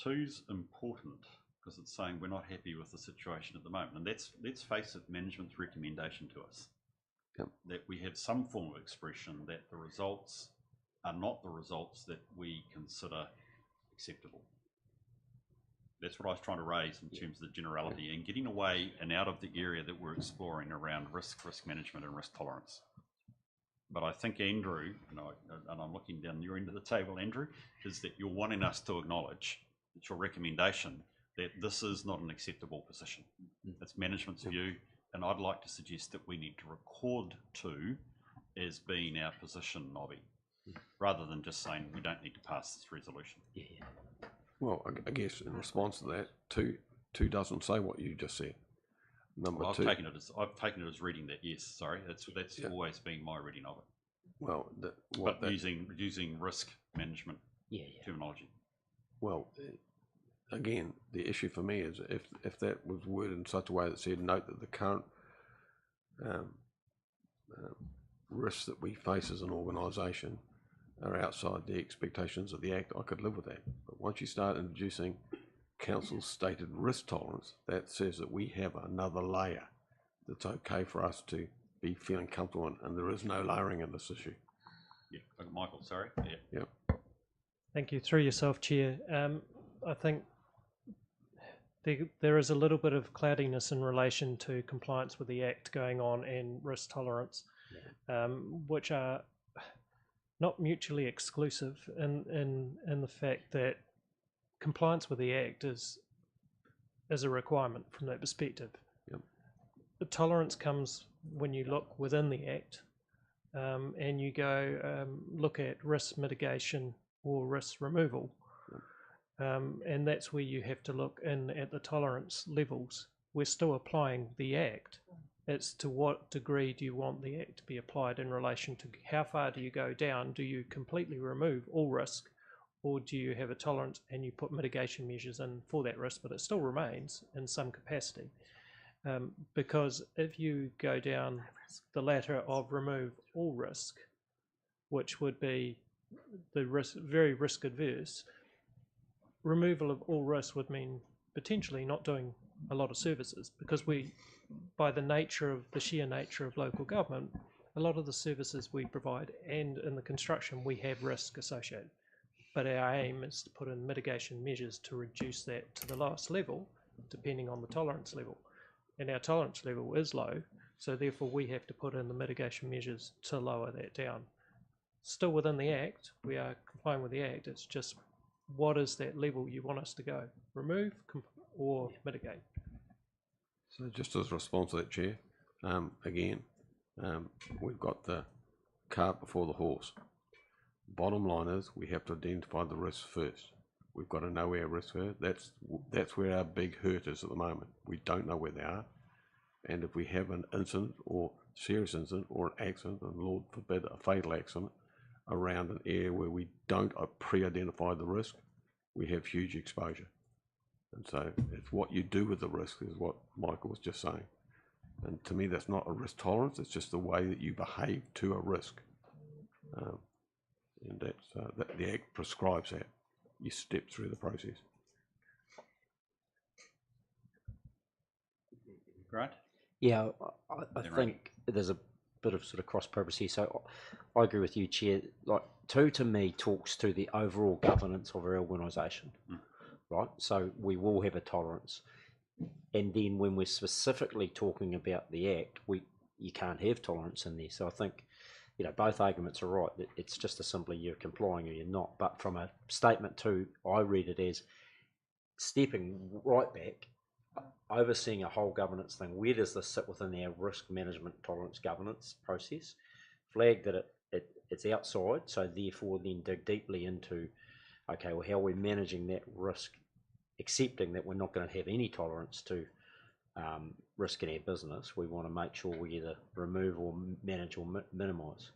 2's important because it's saying we're not happy with the situation at the moment, and that's, let's face it, management's recommendation to us. Yep. That we have some form of expression that the results are not the results that we consider acceptable. That's what I was trying to raise in terms of the generality and getting away and out of the area that we're exploring around risk management and risk tolerance. But I think Andrew, and I'm looking down your end of the table, Andrew, is that you're wanting us to acknowledge, it's your recommendation, that this is not an acceptable position. It's management's view, and I'd like to suggest that we need to record 2 as being our position, Nobby, rather than just saying we don't need to pass this resolution. Well, I guess in response to that, 2 doesn't say what you just said. Number Well, 2. I've taken it as reading that. Yes, sorry, that's always been my reading of it. Well, using risk management terminology. Well, again, the issue for me is if that was worded in such a way that said, note that the current risks that we face as an organisation are outside the expectations of the Act, I could live with that. But once you start introducing council's stated risk tolerance, that says that we have another layer that's okay for us to be feeling comfortable in, and there is no layering in this issue. Yeah, Michael, sorry. Yep. Thank you. Through yourself, Chair. I think there is a little bit of cloudiness in relation to compliance with the Act going on and risk tolerance, which are not mutually exclusive in the fact that compliance with the Act is a requirement from that perspective. Yep. The tolerance comes when you look within the Act and you go look at risk mitigation or risk removal. And that's where you have to look in at the tolerance levels. We're still applying the Act, It's to what degree do you want the Act to be applied in relation to how far do you go down? Do you completely remove all risk, or do you have a tolerance and you put mitigation measures in for that risk, but it still remains in some capacity? Because if you go down the latter of remove all risk, which would be the risk, very risk adverse, removal of all risk would mean potentially not doing a lot of services, because we, by the nature of the sheer nature of local government, a lot of the services we provide and in the construction we have risk associated. But our aim is to put in mitigation measures to reduce that to the lowest level, depending on the tolerance level. And our tolerance level is low, so therefore we have to put in the mitigation measures to lower that down. Still within the Act, we are complying with the Act, it's just what is that level you want us to go? Remove or mitigate? So just as a response to that, Chair, again, we've got the cart before the horse. Bottom line is we have to identify the risks first. We've got to know where our risks are. That's where our big hurt is at the moment. We don't know where they are. And if we have an incident or serious incident or an accident, and Lord forbid a fatal accident, around an area where we don't pre-identify the risk, we have huge exposure. And so it's what you do with the risk is what Michael was just saying. And to me, that's not a risk tolerance, it's just the way that you behave to a risk. And that's, the Act prescribes that. You step through the process. Grant? Yeah, I think there's a bit of sort of cross purpose here. So I agree with you, Chair. Like 2 to me talks to the overall governance of our organisation, right? So we will have a tolerance, and then when we're specifically talking about the Act, you can't have tolerance in there. So I think, you know, both arguments are right. It's just a simply you're complying or you're not. But from a statement 2, I read it as stepping right back, overseeing a whole governance thing. Where does this sit within our risk management tolerance governance process? Flag that it's outside, so therefore then dig deeply into, okay, well, how are we managing that risk, accepting that we're not going to have any tolerance to risk in our business. We want to make sure we either remove or manage or minimise.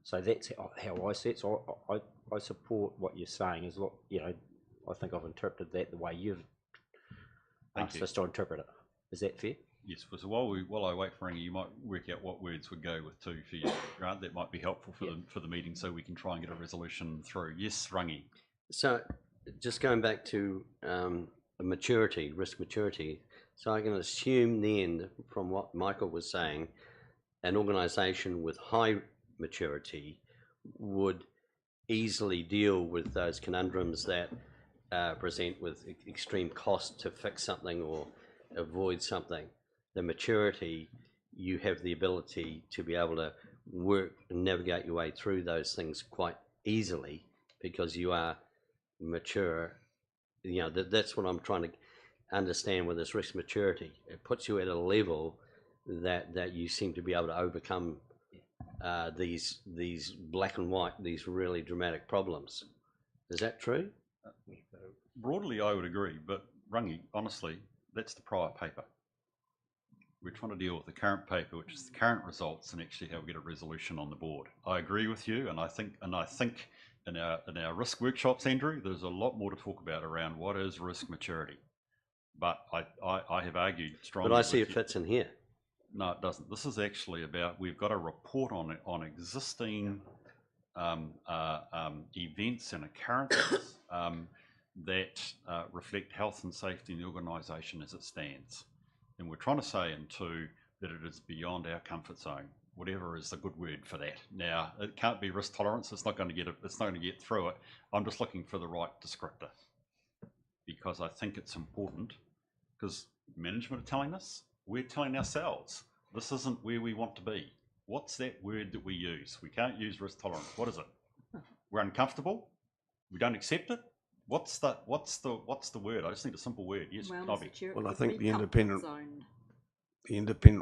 So that's how I see it. So I support what you're saying. Is, look, you know, I think I've interpreted that the way you've asked us to interpret it. Is that fair? Yes. So while I wait for Rangi, you might work out what words would go with 2 for you, Grant. That might be helpful for the meeting, so we can try and get a resolution through. Yes, Rangi. So just going back to maturity, risk maturity. So I can assume then, from what Michael was saying, an organisation with high maturity would easily deal with those conundrums that present with extreme cost to fix something or avoid something. The maturity, you have the ability to be able to work and navigate your way through those things quite easily because you are mature. You know, that's what I'm trying to understand with this risk maturity. It puts you at a level that you seem to be able to overcome these black and white, these really dramatic problems. Is that true? Broadly, I would agree, but Rangi, honestly, that's the prior paper. We're trying to deal with the current paper, which is the current results, and actually how we get a resolution on the board. I agree with you, and I think in our risk workshops, Andrew, there's a lot more to talk about around what is risk maturity. But I have argued strongly. But I see it fits in here. No, it doesn't. This is actually about, we've got a report on existing events and occurrences that reflect health and safety in the organisation as it stands. And we're trying to say in 2 that it is beyond our comfort zone, whatever is the good word for that. Now, it can't be risk tolerance. It's not going to get it. It's not going to get through it. I'm just looking for the right descriptor because I think it's important, because management are telling us, we're telling ourselves, this isn't where we want to be. What's that word that we use? We can't use risk tolerance. What is it? We're uncomfortable. We don't accept it. What's the word? I just need a simple word. Yes, Nobby. Well, I think the independent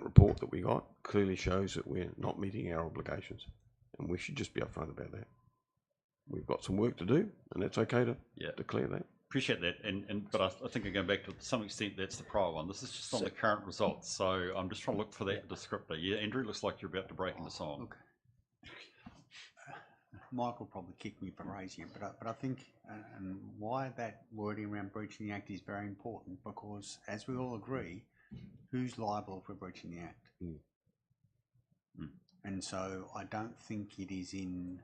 report that we got clearly shows that we're not meeting our obligations, and we should just be upfront about that. We've got some work to do, and that's okay to declare that. appreciate that, but I think going back to some extent that's the prior one. This is just on the current results, so I'm just trying to look for that descriptor. Yeah, Andrew, looks like you're about to break into song. Look, Mike will probably kick me for raising it, but I think and why that wording around breaching the act is very important, because as we all agree, who's liable if we're breaching the act? And so I don't think it is in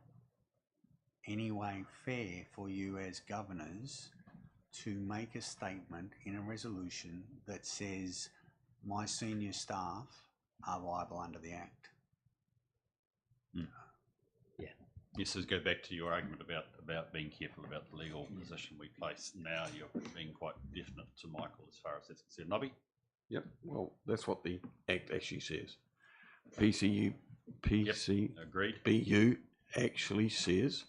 any way fair for you as governors to make a statement in a resolution that says my senior staff are liable under the Act. Yes, so go back to your argument about being careful about the legal position we place. Now you're being quite definite to Michael as far as that's concerned. Nobby? Yep, well, that's what the Act actually says. Agreed. BU actually says,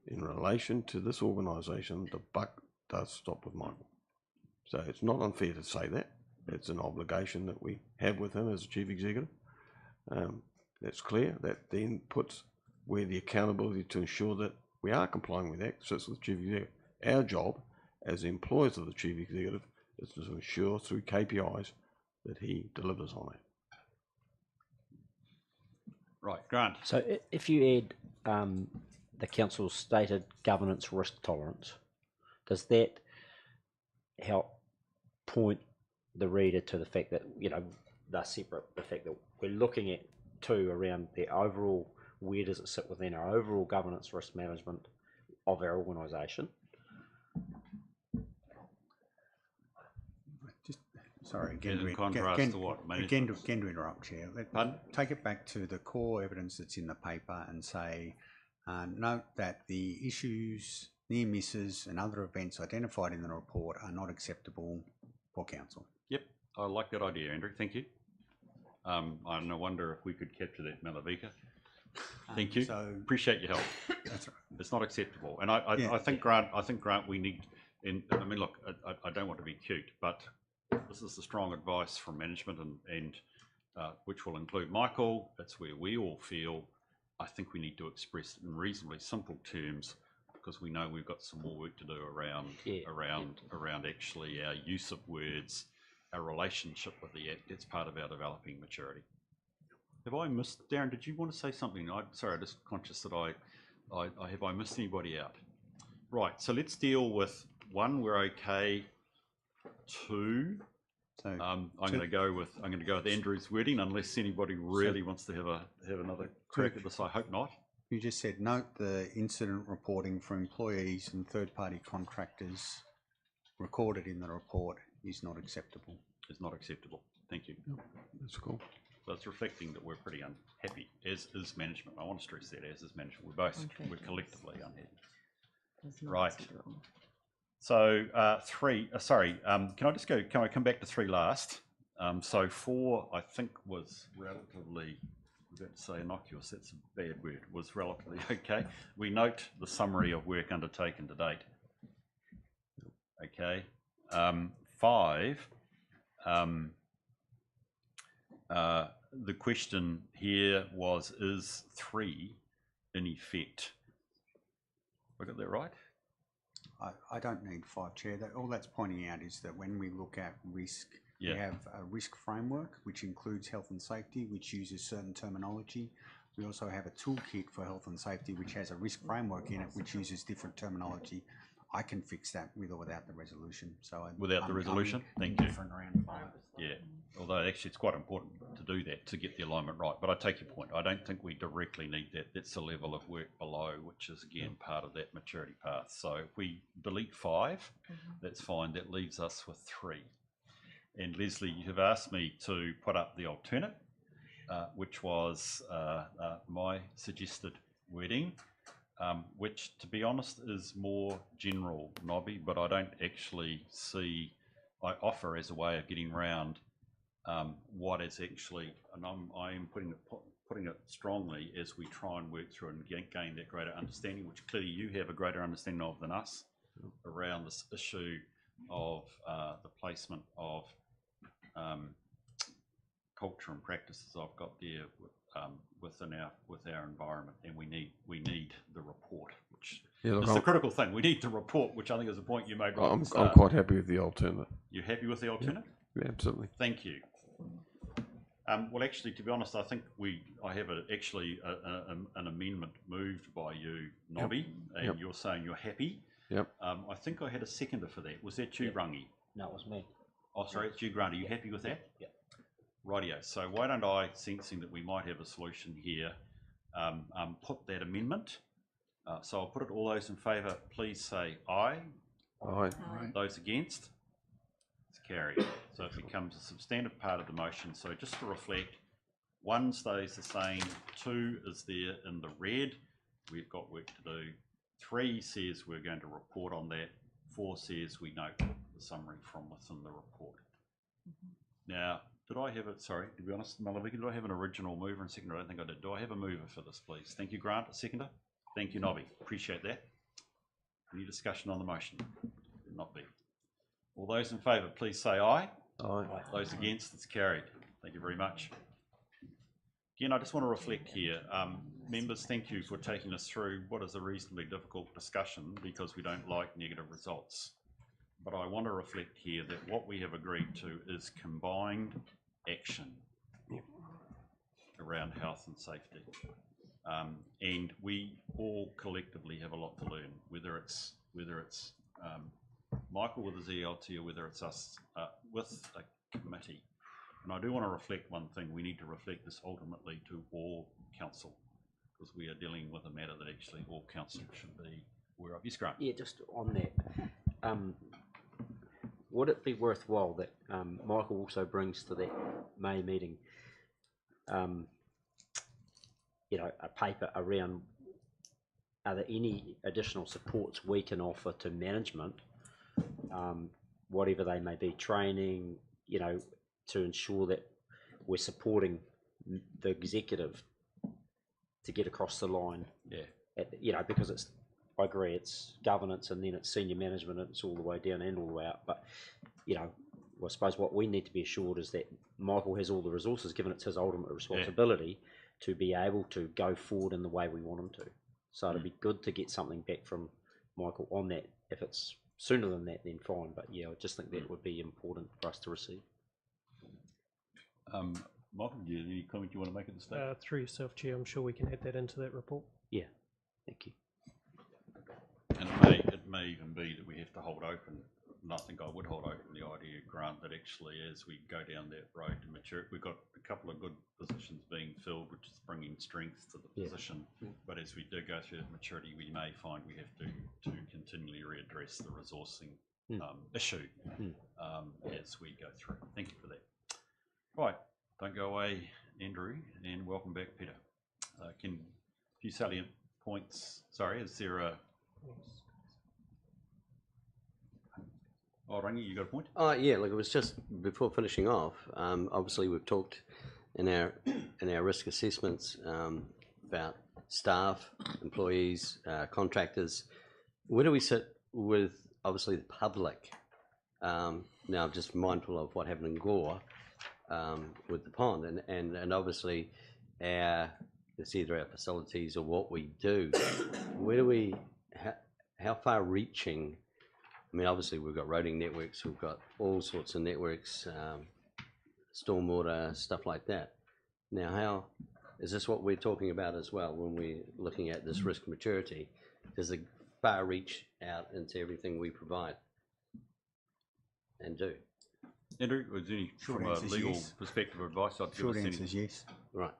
in relation to this organisation, the buck does stop with Michael. So it's not unfair to say that. It's an obligation that we have with him as a chief executive. That's clear. That then puts where the accountability to ensure that we are complying with the Act sits with the chief executive. Our job as employees of the chief executive is to ensure through KPIs that he delivers on it. Right, Grant. So if you add the council's stated governance risk tolerance, does that help point the reader to the fact that, you know, they're separate, the fact that we're looking at two around the overall, where does it sit within our overall governance risk management of our organisation? Sorry, again, in to, contrast again, to what? Again to interrupt, Chair. Take it back to the core evidence that's in the paper and say, note that the issues, near misses and other events identified in the report are not acceptable for council. Yep, I like that idea, Andrew. Thank you. I no wonder if we could capture that, Malavika. Thank you. So, appreciate your help. That's right. It's not acceptable, and I think Grant. I think Grant. We need. And I mean, look. I don't want to be cute, but this is the strong advice from management, and which will include Michael. That's where we all feel. I think we need to express it in reasonably simple terms, because we know we've got some more work to do around actually our use of words, our relationship with the Act. It's part of our developing maturity. Have I missed, Darren, did you want to say something? Sorry, I'm just conscious that have I missed anybody out? Right, so let's deal with one, we're okay. Two, so I'm going to go with Andrew's wording, unless anybody really wants to have another crack at this. I hope not. You just said note the incident reporting for employees and third-party contractors recorded in the report is not acceptable. It's not acceptable. Thank you. Yep, that's cool. So it's reflecting that we're pretty unhappy, as is management. I want to stress that, as is management. We're collectively unhappy. Right. So three. Can I come back to three last? So four, I think, was relatively. I was about to say innocuous. That's a bad word. Was relatively okay. We note the summary of work undertaken to date. Okay. Five. The question here was, is three in effect? I got that right? I don't need five, Chair. All that's pointing out is that when we look at risk, we have a risk framework, which includes health and safety, which uses certain terminology. We also have a toolkit for health and safety, which has a risk framework in it, which uses different terminology. I can fix that with or without the resolution. So without the resolution, thank you. Around five. Yeah, although actually it's quite important to do that to get the alignment right. But I take your point. I don't think we directly need that. That's the level of work below, which is again part of that maturity path. So if we delete five, that's fine. That leaves us with three. And Leslie, you have asked me to put up the alternate, which was my suggested wording. Which, to be honest, is more general, Nobby, but I don't actually see. I offer as a way of getting around what is actually, and I am putting it strongly as we try and work through and gain that greater understanding, which clearly you have a greater understanding of than us, around this issue of the placement of culture and practices I've got there with our environment, and we need the report which Yeah, look, is the critical thing. We need to report, which I think is the point you made right at the I'm start. quite happy with the alternate. You're happy with the alternate? Yeah, absolutely. Thank you. Well, actually, to be honest, I think I have an amendment moved by you, Nobby, and you're saying you're happy. Yep. I think I had a seconder for that. Was that you, Rangi? No, it was me. Oh, sorry, it's you, Grant. Are you happy with that? Yeah. Rightio. So why don't I, sensing that we might have a solution here, put that amendment. So I'll put it. All those in favour, please say aye. Aye. Those against? It's carried. So it becomes a substantive part of the motion. So just to reflect, 1 stays the same, 2 is there in the red. We've got work to do. 3 says we're going to report on that. 4 says we note the summary from within the report. Now, did I have it? Sorry, to be honest, Malavika, did I have an original mover and seconder? I don't think I did. Do I have a mover for this, please? Thank you, Grant. A seconder? Thank you, Nobby. Appreciate that. Any discussion on the motion? Not be. All those in favour, please say aye. Aye. Those against, it's carried. Thank you very much. Again, I just want to reflect here. Members, thank you for taking us through what is a reasonably difficult discussion because we don't like negative results. But I want to reflect here that what we have agreed to is combined action around health and safety. And we all collectively have a lot to learn, whether it's Michael with his ELT or whether it's us with a committee. And I do want to reflect one thing. We need to reflect this ultimately to all council, because we are dealing with a matter that actually all council should be aware of. Yes, Grant? Yeah, just on that. Would it be worthwhile that Michael also brings to that May meeting, a paper around, are there any additional supports we can offer to management, whatever they may be, training, to ensure that we're supporting the executive to get across the line. Yeah. Because it's, I agree, it's governance and then it's senior management and it's all the way down and all the way up. But, I suppose what we need to be assured is that Michael has all the resources, given it's his ultimate responsibility, to be able to go forward in the way we want him to. So it'd be good to get something back from Michael on that. If it's sooner than that, then fine. But yeah, I just think that would be important for us to receive. Michael, do you have any comment you want to make at this stage? Through yourself, Chair, I'm sure we can add that into that report. Yeah, thank you. And it may even be that we have to hold open, and I think I would hold open the idea, Grant, that actually as we go down that road to maturity, we've got a couple of good positions being filled, which is bringing strength to the position. But as we do go through that maturity, we may find we have to continually readdress the resourcing issue as we go through. Thank you for that. Right, don't go away, Andrew, and welcome back, Peter. A few salient points. Sorry, is there a... Oh, Rangi, you got a point? Yeah, look, it was just before finishing off. Obviously, we've talked in our risk assessments about staff, employees, contractors. Where do we sit with obviously the public? Now, I'm just mindful of what happened in Gore with the pond, and obviously it's either our facilities or what we do. Where do we? How far-reaching? I mean, obviously we've got roading networks, we've got all sorts of networks, stormwater, stuff like that. Now, how is this what we're talking about as well when we're looking at this risk maturity? Does it far reach out into everything we provide and do? Andrew, was there any from a legal perspective or advice? Short answer is yes. Right.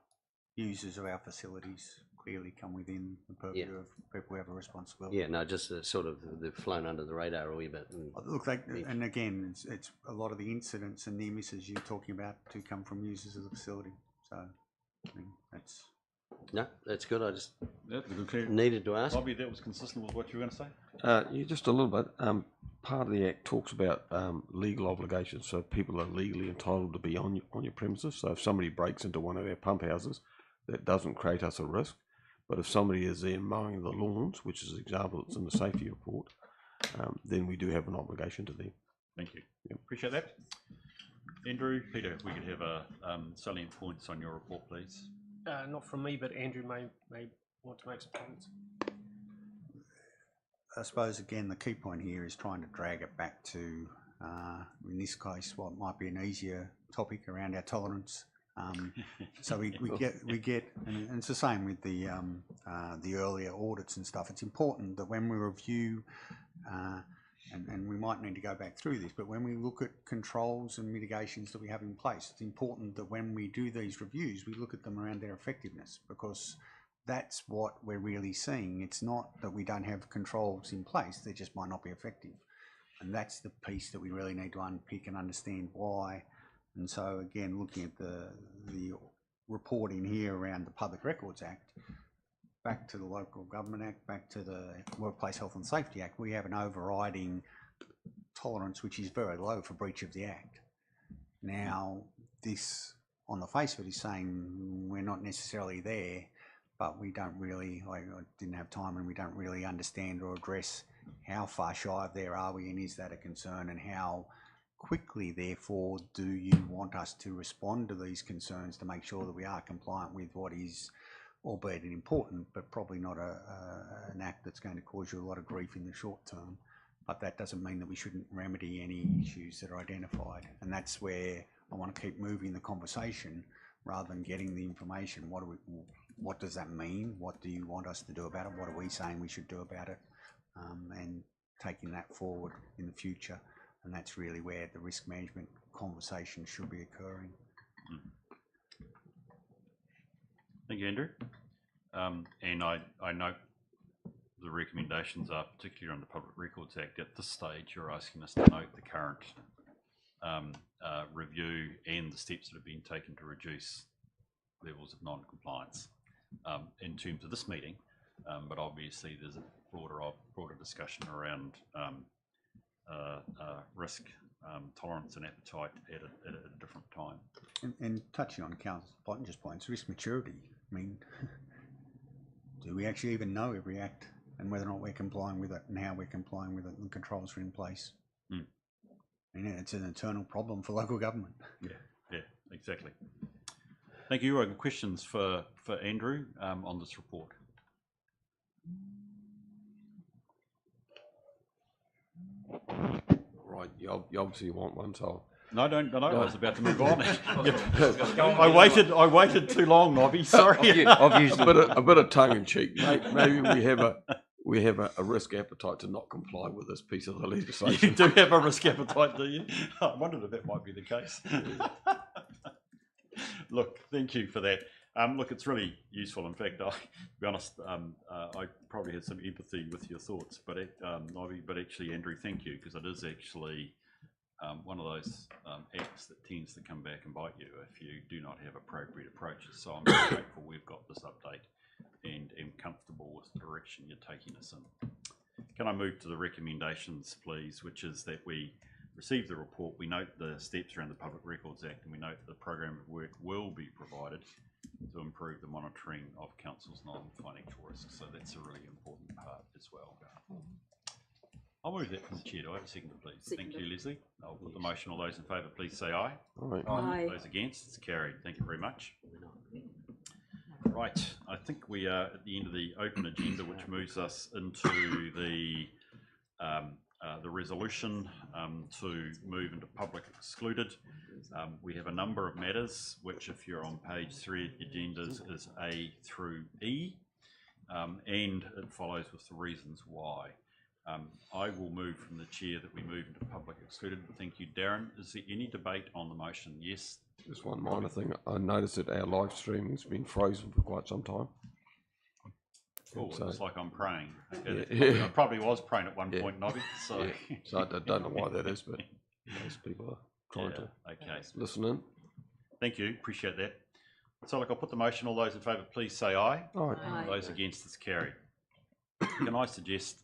Users of our facilities clearly come within the purview of people who have a responsibility. Yeah, no, just sort of they've flown under the radar a wee bit. Look, and again, it's a lot of the incidents and near misses you're talking about do come from users of the facility. So, I mean, that's... No, that's good. I just needed to ask. Bobby, that was consistent with what you were going to say? Yeah, just a little bit. Part of the Act talks about legal obligations, so people are legally entitled to be on your premises. So if somebody breaks into one of our pump houses, that doesn't create us a risk. But if somebody is there mowing the lawns, which is an example that's in the safety report, then we do have an obligation to them. Thank you. Yep. Appreciate that. Andrew, Peter, if we could have salient points on your report, please. Not from me, but Andrew may want to make some comments. I suppose again the key point here is trying to drag it back to, in this case, what might be an easier topic around our tolerance. So we get, and it's the same with the earlier audits and stuff. It's important that when we review, and we might need to go back through this, but when we look at controls and mitigations that we have in place, it's important that when we do these reviews, we look at them around their effectiveness, because that's what we're really seeing. It's not that we don't have controls in place, they just might not be effective. And that's the piece that we really need to unpick and understand why. And so again, looking at the reporting here around the Public Records Act, back to the Local Government Act, back to the Workplace Health and Safety Act, we have an overriding tolerance which is very low for breach of the Act. Now, this, on the face of it, is saying we're not necessarily there, but we don't really, I didn't have time, and we don't really understand or address how far shy of there are we, and is that a concern, and how quickly, therefore, do you want us to respond to these concerns to make sure that we are compliant with what is, albeit an important, but probably not an act that's going to cause you a lot of grief in the short term. But that doesn't mean that we shouldn't remedy any issues that are identified. And that's where I want to keep moving the conversation rather than getting the information. What does that mean? What do you want us to do about it? What are we saying we should do about it? And taking that forward in the future. And that's really where the risk management conversation should be occurring. Thank you, Andrew. And I note the recommendations are particularly on the Public Records Act. At this stage, you're asking us to note the current review and the steps that have been taken to reduce levels of non-compliance in terms of this meeting. But obviously, there's a broader discussion around risk tolerance and appetite at a different time. And touching on Councillor Pottinger's points, risk maturity. I mean, do we actually even know every act and whether or not we're complying with it and how we're complying with it and controls are in place? And it's an eternal problem for local government. Yeah, exactly. Thank you. Questions for Andrew on this report? Right, you obviously want one, so no, I don't. No, I was about to move on. I waited too long, Nobby. Sorry. I've used a bit of tongue in cheek. Maybe we have a risk appetite to not comply with this piece of the legislation. You do have a risk appetite, do you? I wondered if that might be the case. Look, thank you for that. Look, it's really useful. In fact, to be honest, I probably had some empathy with your thoughts, but Nobby, but actually, Andrew, thank you, because it is actually one of those acts that tends to come back and bite you if you do not have appropriate approaches. So I'm very grateful we've got this update and am comfortable with the direction you're taking us in. Can I move to the recommendations, please, which is that we receive the report, we note the steps around the Public Records Act, and we note that the program of work will be provided to improve the monitoring of council's non-financial risks. So that's a really important part as well. I'll move that from the chair. Do I have a second, please? Seconded. Thank you, Leslie. I'll put the motion. All those in favour, please say aye. Aye. Those against, it's carried. Thank you very much. Right, I think we are at the end of the open agenda, which moves us into the resolution to move into public excluded. We have a number of matters, which if you're on page 3 of the agendas is A through E, and it follows with the reasons why. I will move from the chair that we move into public excluded. Thank you, Darren. Is there any debate on the motion? Yes. Just one minor thing. I noticed that our live streaming's been frozen for quite some time. Oh, so, it's like I'm praying. Okay, yeah. I probably was praying at one point, Nobby. So, yeah. So I don't know why that is, but most people are trying to listen in. Thank you. Appreciate that. So, look, I'll put the motion. All those in favour, please say aye. Aye. Those against, it's carried. Can I suggest